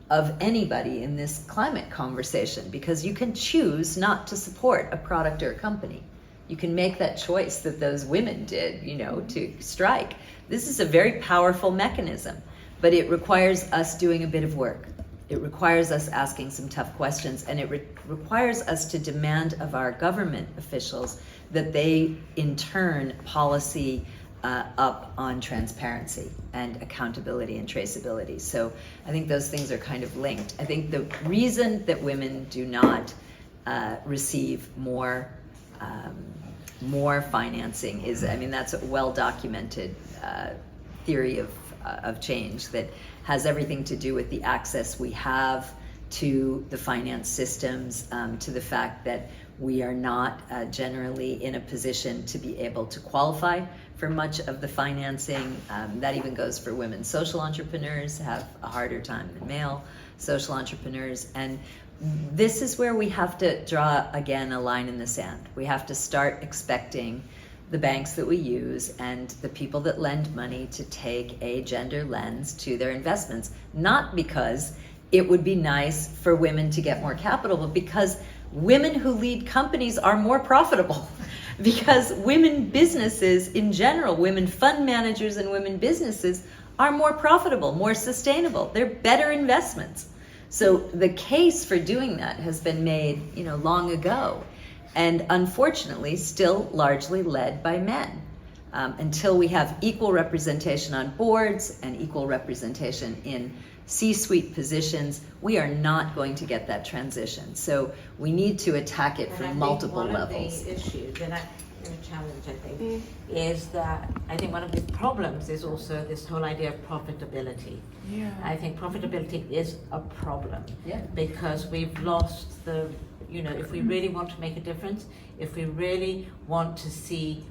of anybody in this climate conversation, because you can choose not to support a product or a company. You can make that choice that those women did, to strike. This is a very powerful mechanism, but it requires us doing a bit of work. It requires us asking some tough questions, and it requires us to demand of our government officials that they, in turn, policy up on transparency and accountability and traceability. So I think those things are kind of linked. I think the reason that women do not receive more financing is, that's a well-documented theory of change that has everything to do with the access we have to the finance systems, to the fact that we are not generally in a position to be able to qualify for much of the financing. That even goes for women. Social entrepreneurs have a harder time than male social entrepreneurs. And this is where we have to draw, again, a line in the sand. We have to start expecting the banks that we use and the people that lend money to take a gender lens to their investments. Not because it would be nice for women to get more capital, but because women who lead companies are more profitable. Because women businesses in general, women fund managers and women businesses are more profitable, more sustainable. They're better investments. So the case for doing that has been made, long ago, and unfortunately still largely led by men. Until we have equal representation on boards and equal representation in C-suite positions, we are not going to get that transition. So we need to attack it from multiple levels. One of the issues, and challenge, I think, is that I think one of the problems is also this whole idea of profitability. Yeah. I think profitability is a problem Yeah. because we've lost the, if we really want to make a difference, if we really want to see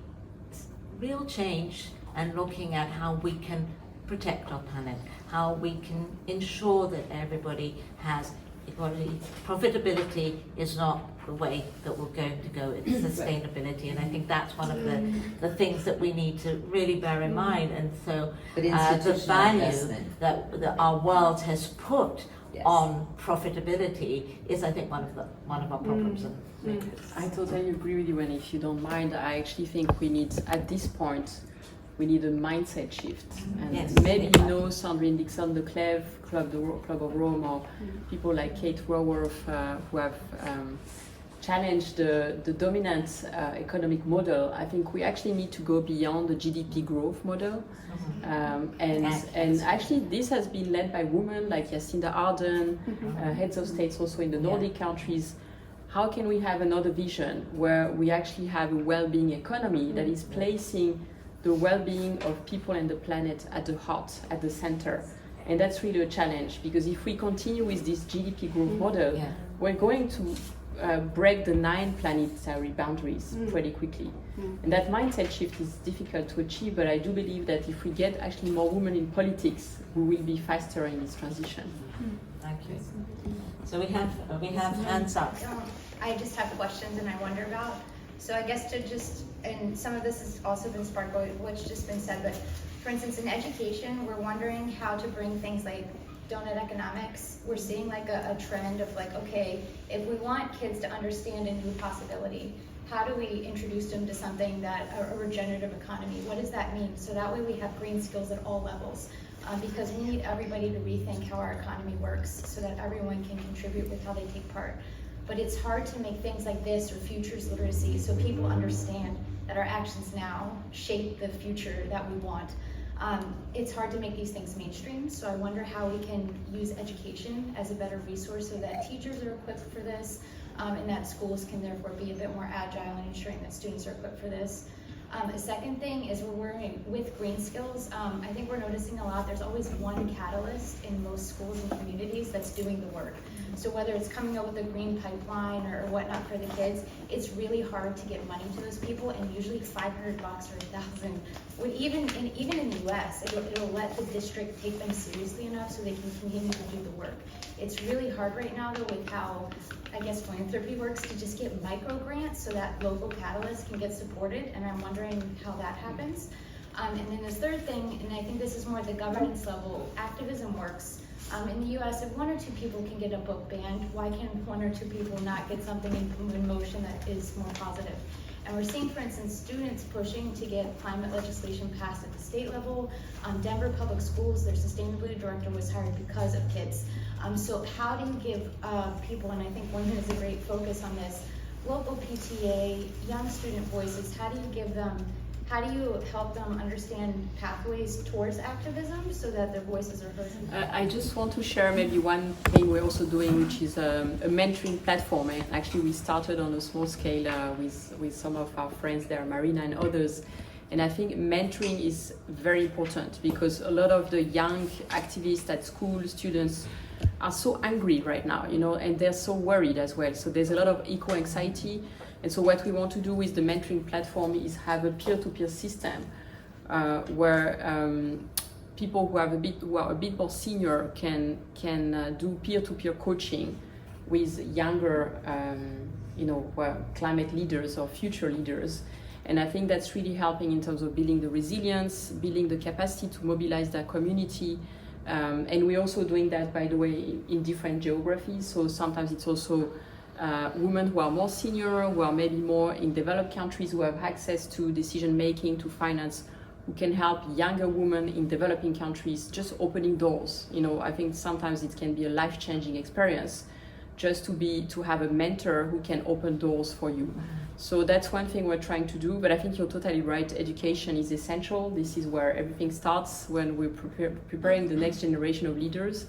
real change and looking at how we can protect our planet, how we can ensure that everybody has equality. Profitability is not the way that we're going to go. It's sustainability, and I think that's one of the things that we need to really bear in mind. And so But the institutional value investment. that our world has put Yes. on profitability is, I think, one of our problems. I totally agree with you, and if you don't mind, I actually think we need, at this point, we need a mindset shift. And Yes. maybe Sandrine Dixon, the Club of Rome, or people like Kate Raworth who have challenged the dominant economic model. I think we actually need to go beyond the GDP growth model. And actually this has been led by women like Jacinda Ardern, heads of states also in the Nordic countries. How can we have another vision where we actually have a well-being economy that is placing the well-being of people and the planet at the heart, at the center? And that's really a challenge, because if we continue with this GDP growth model, we're going to break the 9 planetary boundaries pretty quickly. And that mindset shift is difficult to achieve, but I do believe that if we get actually more women in politics, we will be faster in this transition. Thank you. So we have hands up. I just have questions and I wonder about. So I guess and some of this has also been sparked by what's just been said, but for instance, in education, we're wondering how to bring things like donut economics. We're seeing like a trend of like, okay, if we want kids to understand a new possibility, how do we introduce them to something that, a regenerative economy? What does that mean? So that way we have green skills at all levels. Because we need everybody to rethink how our economy works so that everyone can contribute with how they take part. But it's hard to make things like this or futures literacy so people understand that our actions now shape the future that we want. It's hard to make these things mainstream, so I wonder how we can use education as a better resource so that teachers are equipped for this, and that schools can therefore be a bit more agile in ensuring that students are equipped for this. The second thing is we're working with green skills. I think we're noticing a lot, there's always one catalyst in most schools and communities that's doing the work. So whether it's coming up with a green pipeline or whatnot for the kids, it's really hard to get money to those people, and usually $500 or $1,000. Even in the US, it'll let the district take them seriously enough so they can continue to do the work. It's really hard right now though with how, I guess, philanthropy works to just get micro grants so that local catalysts can get supported, and I'm wondering how that happens. And then the third thing, and I think this is more at the governance level, activism works. In the US, if 1 or 2 people can get a book banned, why can 1 or 2 people not get something in motion that is more positive? And we're seeing, for instance, students pushing to get climate legislation passed at the state level. Denver Public Schools, their sustainability director was hired because of kids. So how do you give people, and I think women is a great focus on this, local PTA, young student voices, how do you help them understand pathways towards activism so that their voices are heard? I just want to share maybe one thing we're also doing, which is a mentoring platform. And actually we started on a small scale with some of our friends there, Marina and others. And I think mentoring is very important because a lot of the young activists at school, students, are so angry right now, and they're so worried as well. So there's a lot of eco-anxiety. And so what we want to do with the mentoring platform is have a peer-to-peer system where people who are a bit more senior can do peer-to-peer coaching with younger, climate leaders or future leaders. And I think that's really helping in terms of building the resilience, building the capacity to mobilize their community. And we're also doing that, by the way, in different geographies. So sometimes it's also women who are more senior, who are maybe more in developed countries, who have access to decision making, to finance, who can help younger women in developing countries, just opening doors. I think sometimes it can be a life-changing experience just to have a mentor who can open doors for you. So that's one thing we're trying to do, but I think you're totally right. Education is essential. This is where everything starts when we're preparing the next generation of leaders.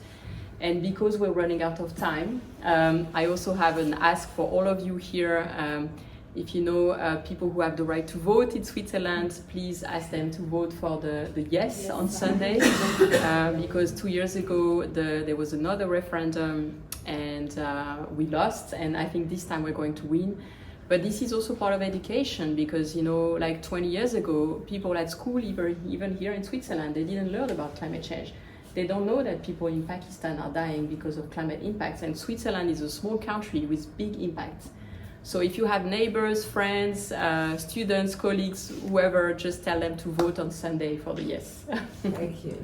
And because we're running out of time, I also have an ask for all of you here. If you know people who have the right to vote in Switzerland, please ask them to vote for the yes on Sunday. Because 2 years ago, there was another referendum and we lost. And I think this time we're going to win. But this is also part of education because, like 20 years ago, people at school, even here in Switzerland, they didn't learn about climate change. They don't know that people in Pakistan are dying because of climate impacts. And Switzerland is a small country with big impacts. So if you have neighbors, friends, students, colleagues, whoever, just tell them to vote on Sunday for the yes. Thank you.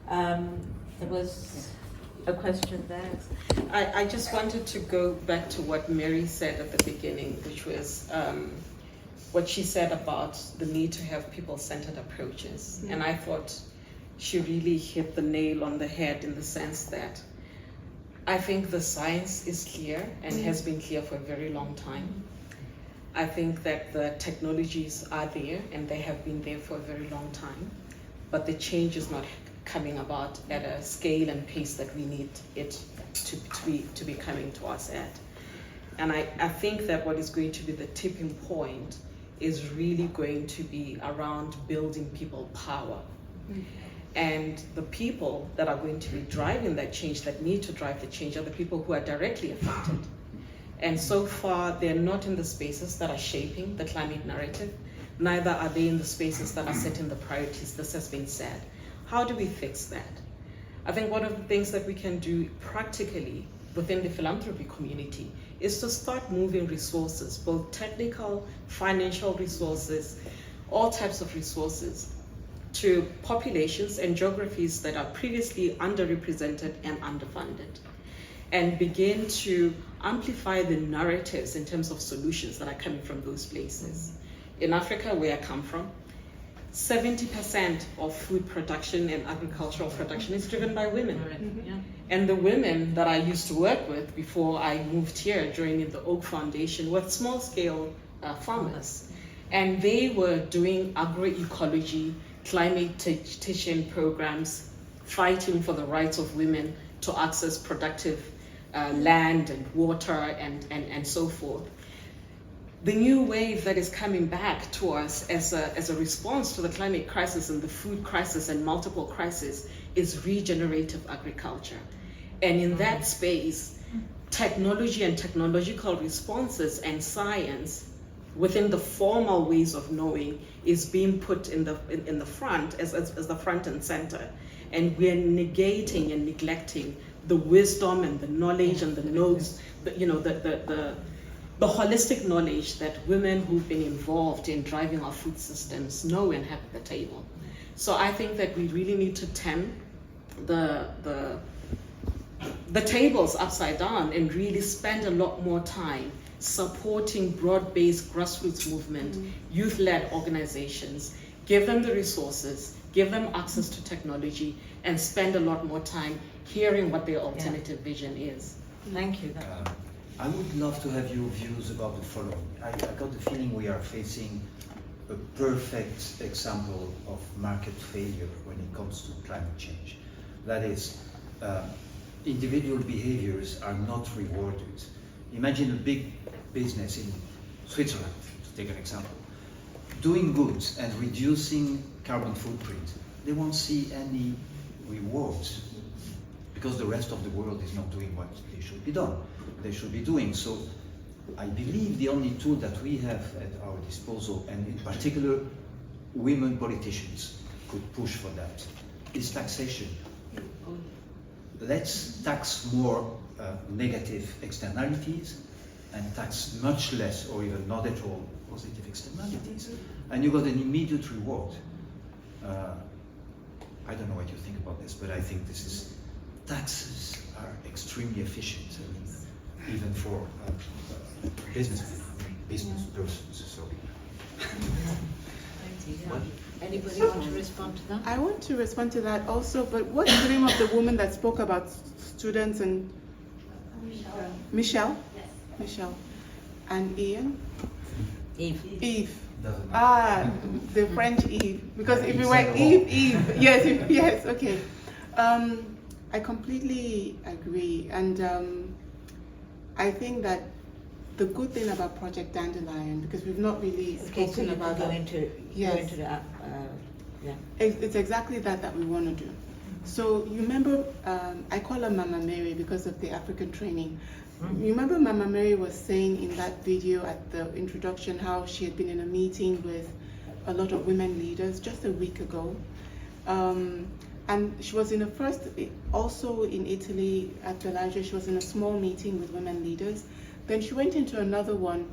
There was a question there. I just wanted to go back to what Mary said at the beginning, which was what she said about the need to have people-centered approaches. Mm-hmm. And I thought she really hit the nail on the head in the sense that I think the science is clear and has been clear for a very long time. I think that the technologies are there and they have been there for a very long time, but the change is not coming about at a scale and pace that we need it to be coming to us at. And I think that what is going to be the tipping point is really going to be around building people power. And the people that are going to be driving that change, that need to drive the change, are the people who are directly affected. And so far, they're not in the spaces that are shaping the climate narrative, neither are they in the spaces that are setting the priorities. This has been said. How do we fix that? I think one of the things that we can do practically within the philanthropy community is to start moving resources, both technical, financial resources, all types of resources, to populations and geographies that are previously underrepresented and underfunded, and begin to amplify the narratives in terms of solutions that are coming from those places. In Africa, where I come from, 70% of food production and agricultural production is driven by women. Mm-hmm. And the women that I used to work with before I moved here, joining the Oak Foundation, were small-scale farmers. And they were doing agroecology, climate-teaching programs, fighting for the rights of women to access productive land and water and so forth. The new wave that is coming back to us as a response to the climate crisis and the food crisis and multiple crises is regenerative agriculture. And in that space, technology and technological responses and science within the formal ways of knowing is being put in the front as the front and center. And we're negating and neglecting the wisdom and the knowledge and the nodes, the holistic knowledge that women who've been involved in driving our food systems know and have at the table. So I think that we really need to turn the tables upside down and really spend a lot more time supporting broad-based grassroots movement, youth-led organizations, give them the resources, give them access to technology, and spend a lot more time hearing what their alternative vision is. Thank you. I would love to have your views about the following. I got the feeling we are facing a perfect example of market failure when it comes to climate change. That is, individual behaviors are not rewarded. Imagine a big business in Switzerland, to take an example, doing good and reducing carbon footprint. They won't see any rewards because the rest of the world is not doing what they should be done. They should be doing. So I believe the only tool that we have at our disposal, and in particular women politicians could push for that is taxation. Let's tax more negative externalities and tax much less or even not at all positive externalities, and you got an immediate reward. I don't know what you think about this, but I think this is, taxes are extremely efficient, even for business persons. So. Anybody want to respond to that? I want to respond to that also, but what's the name of the woman that spoke about students and Michelle? Yes. Michelle. And Ian? Eve. Eve. Doesn't matter. Ah, the French Eve. Because if we were It's Eve, yes, yes, okay. I completely agree. And I think that the good thing about Project Dandelion, because we've not really Okay, so spoken you about go that. into, Yes. go into that, yeah. It's exactly that we want to do. So you remember, I call her Mama Mary because of the African training. You remember Mama Mary was saying in that video at the introduction how she had been in a meeting with a lot of women leaders just a week ago. And she was in a first, also in Italy at Bellagio, she was in a small meeting with women leaders. Then she went into another one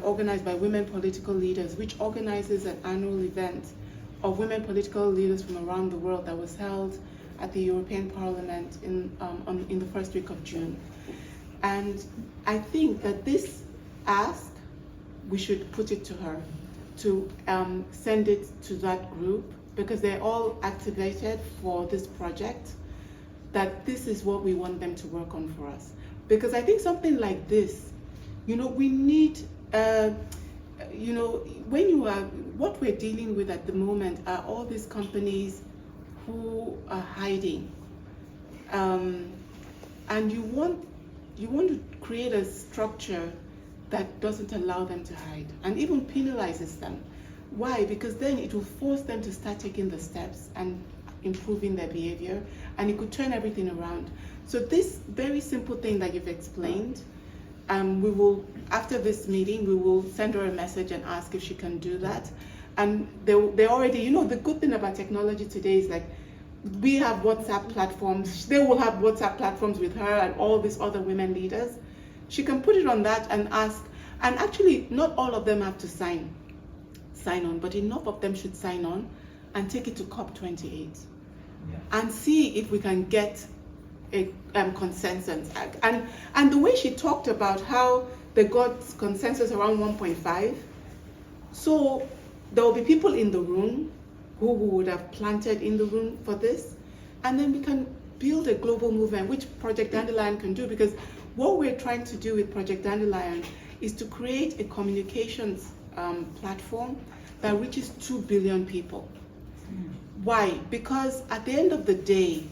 organized by women political leaders, which organizes an annual event of women political leaders from around the world that was held at the European Parliament in the first week of June. And I think that this ask, we should put it to her to send it to that group, because they're all activated for this project, that this is what we want them to work on for us. Because I think something like this, we need, when you are, what we're dealing with at the moment are all these companies who are hiding. And you want to create a structure that doesn't allow them to hide and even penalizes them. Why? Because then it will force them to start taking the steps and improving their behavior, and it could turn everything around. So this very simple thing that you've explained, we will, after this meeting, we will send her a message and ask if she can do that. And they already, the good thing about technology today is like, we have WhatsApp platforms. They will have WhatsApp platforms with her and all these other women leaders. She can put it on that and ask, and actually not all of them have to sign on, but enough of them should sign on and take it to COP28 and see if we can get a consensus. And the way she talked about how they got consensus around 1.5, so there will be people in the room who would have planted in the room for this, and then we can build a global movement, which Project Dandelion can do, because what we're trying to do with Project Dandelion is to create a communications platform that reaches 2 billion people. Why? Because at the end of the day,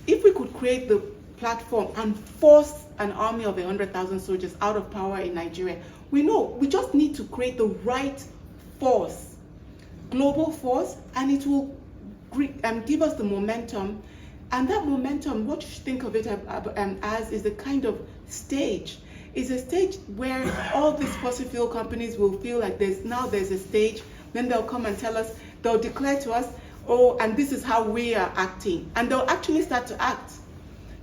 if we could create the platform and force an army of 100,000 soldiers out of power in Nigeria, we know we just need to create the right force, global force, and it will give us the momentum. And that momentum, what you should think of it as is a kind of stage. It's a stage where all these fossil fuel companies will feel like there's a stage, then they'll come and tell us, they'll declare to us, oh, and this is how we are acting. And they'll actually start to act.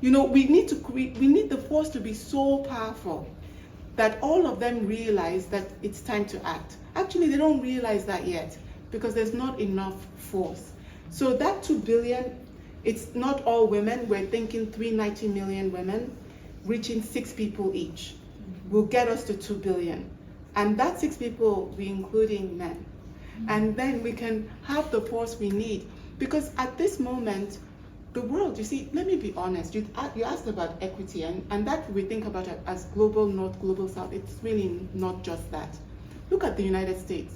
We need the force to be so powerful that all of them realize that it's time to act. Actually, they don't realize that yet because there's not enough force. So that 2 billion, it's not all women. We're thinking 390 million women reaching 6 people each will get us to 2 billion. And that 6 people will be including men. And then we can have the force we need. Because at this moment, the world, you see, let me be honest, you asked about equity, and that we think about it as global north, global south. It's really not just that. Look at the United States.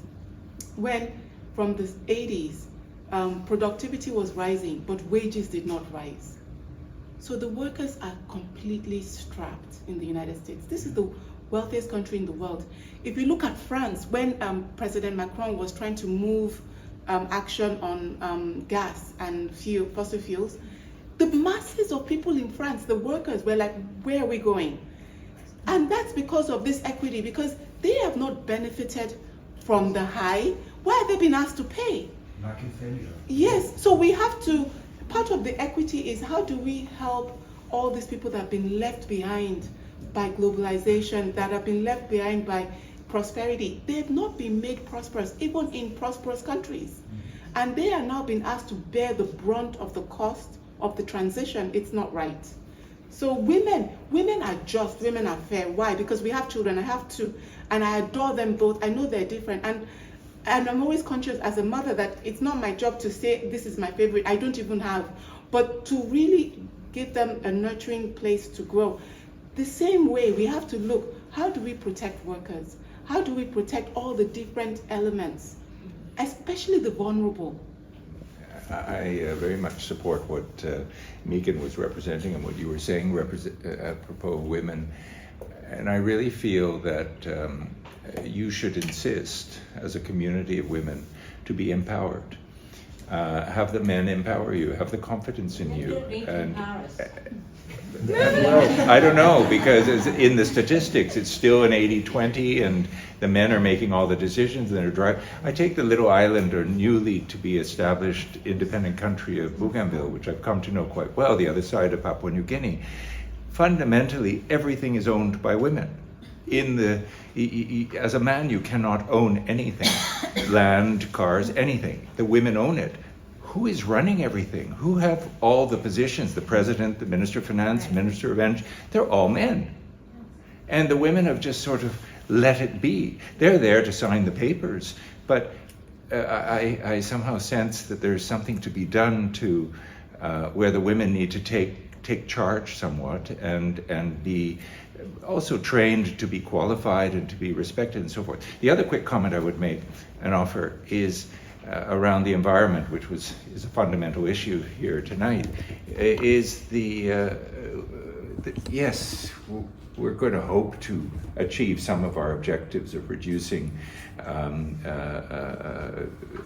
When, from the 80s, productivity was rising, but wages did not rise. So the workers are completely strapped in the United States. This is the wealthiest country in the world. If you look at France, when President Macron was trying to move action on gas and fossil fuels, the masses of people in France, the workers, were like, where are we going? And that's because of this equity, because they have not benefited from the high, why are they being asked to pay? Market failure. Yes, so we have to, part of the equity is how do we help all these people that have been left behind by globalization, that have been left behind by prosperity. They have not been made prosperous, even in prosperous countries. And they are now being asked to bear the brunt of the cost of the transition. It's not right. So women are just, women are fair. Why? Because we have children, I have two, and I adore them both. I know they're different. And I'm always conscious as a mother that it's not my job to say this is my favorite, I don't even have, but to really give them a nurturing place to grow. The same way we have to look, how do we protect workers? How do we protect all the different elements, especially the vulnerable? I very much support what Meagan was representing and what you were saying apropos women. And I really feel that you should insist, as a community of women, to be empowered. Have the men empower you, have the confidence in you. And well, I don't know, because in the statistics, it's still an 80-20, and the men are making all the decisions and they're driving. I take the little island or newly to be established independent country of Bougainville, which I've come to know quite well, the other side of Papua New Guinea. Fundamentally, everything is owned by women. As a man, you cannot own anything, land, cars, anything. The women own it. Who is running everything? Who have all the positions? The president, the minister of finance, minister of energy, they're all men. And the women have just sort of let it be. They're there to sign the papers, but I somehow sense that there's something to be done to where the women need to take charge somewhat and be also trained to be qualified and to be respected and so forth. The other quick comment I would make and offer is around the environment, which is a fundamental issue here tonight, is yes, we're going to hope to achieve some of our objectives of reducing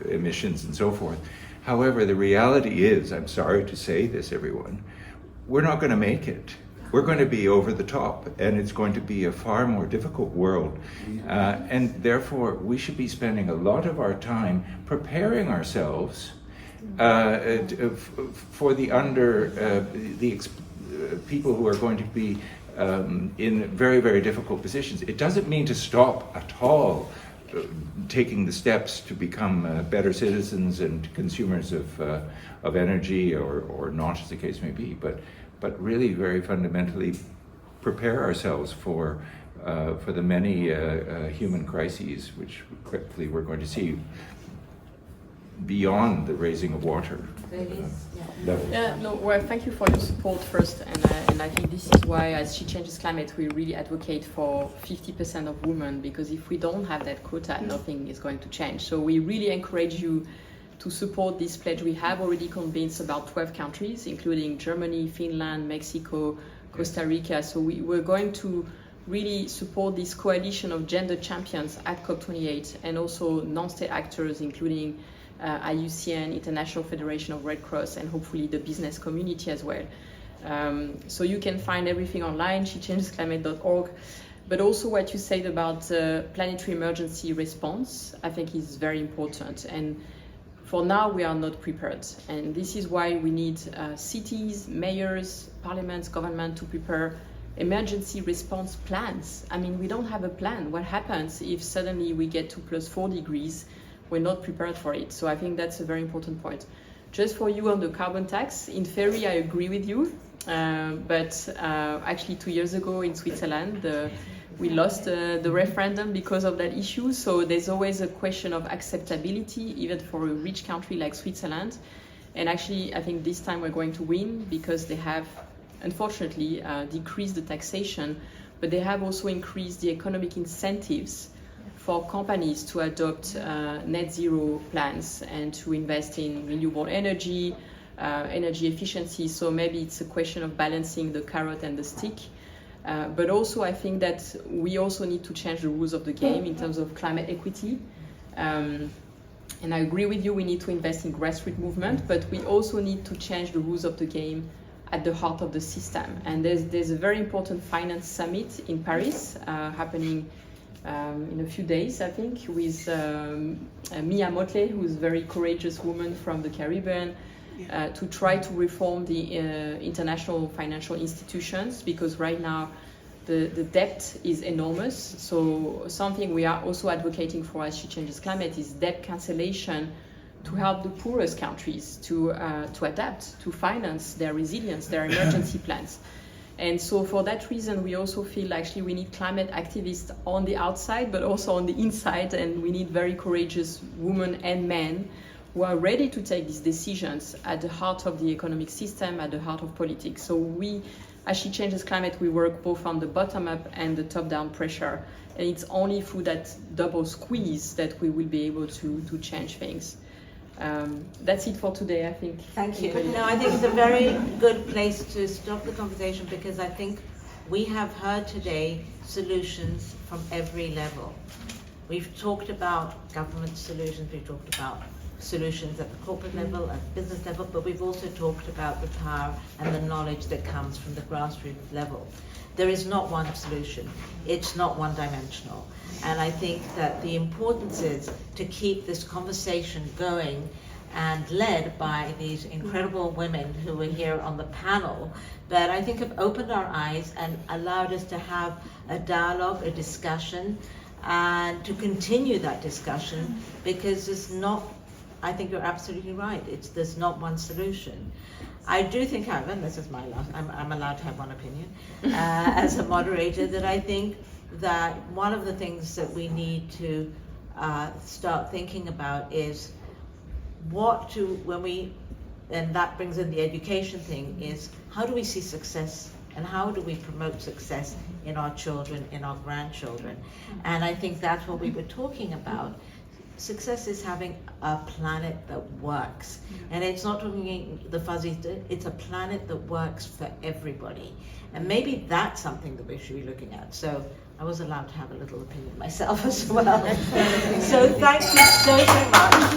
emissions and so forth. However, the reality is, I'm sorry to say this, everyone, we're not going to make it. We're going to be over the top, and it's going to be a far more difficult world. And therefore, we should be spending a lot of our time preparing ourselves for the people who are going to be in very, very difficult positions. It doesn't mean to stop at all taking the steps to become better citizens and consumers of energy or not, as the case may be, but really very fundamentally prepare ourselves for the many human crises which quickly we're going to see beyond the raising of water levels. Yeah, no, well, thank you for your support first, and I think this is why, as She Changes Climate, we really advocate for 50% of women, because if we don't have that quota, nothing is going to change. So we really encourage you to support this pledge. We have already convinced about 12 countries, including Germany, Finland, Mexico, Costa Rica. So we're going to really support this coalition of gender champions at COP28, and also non-state actors, including IUCN, International Federation of Red Cross, and hopefully the business community as well. So you can find everything online, shechangesclimate.org. But also what you said about planetary emergency response, I think is very important. And for now, we are not prepared. And this is why we need cities, mayors, parliaments, government to prepare emergency response plans. I mean, we don't have a plan. What happens if suddenly we get to +4 degrees? We're not prepared for it. So I think that's a very important point. Just for you on the carbon tax, in theory, I agree with you. But actually 2 years ago in Switzerland, we lost the referendum because of that issue. So there's always a question of acceptability, even for a rich country like Switzerland. And actually, I think this time we're going to win, because they have, unfortunately, decreased the taxation, but they have also increased the economic incentives for companies to adopt net zero plans and to invest in renewable energy, energy efficiency. So maybe it's a question of balancing the carrot and the stick. But also I think that we also need to change the rules of the game in terms of climate equity. And I agree with you, we need to invest in grassroots movement, but we also need to change the rules of the game at the heart of the system. And there's a very important finance summit in Paris happening in a few days, I think, with Mia Motley, who's a very courageous woman from the Caribbean, to try to reform the international financial institutions, because right now the debt is enormous. So something we are also advocating for as She Changes Climate is debt cancellation to help the poorest countries to adapt, to finance their resilience, their emergency plans. And so for that reason, we also feel actually we need climate activists on the outside, but also on the inside, and we need very courageous women and men who are ready to take these decisions at the heart of the economic system, at the heart of politics. So we, as She Changes Climate, we work both on the bottom up and the top down pressure. And it's only through that double squeeze that we will be able to change things. That's it for today, I think. Thank you. No, I think it's a very good place to stop the conversation, because I think we have heard today solutions from every level. We've talked about government solutions, we've talked about solutions at the corporate level, at the business level, but we've also talked about the power and the knowledge that comes from the grassroots level. There is not one solution. It's not one-dimensional. And I think that the importance is to keep this conversation going and led by these incredible women who were here on the panel that I think have opened our eyes and allowed us to have a dialogue, a discussion, and to continue that discussion, because it's not, I think you're absolutely right, there's not one solution. I do think, however, and this is my last, I'm allowed to have one opinion, as a moderator, that I think that one of the things that we need to start thinking about is and that brings in the education thing, is how do we see success and how do we promote success in our children, in our grandchildren? And I think that's what we were talking about. Success is having a planet that works. And it's not talking the fuzzy, it's a planet that works for everybody. And maybe that's something that we should be looking at. So I was allowed to have a little opinion myself as well. So thank you so much.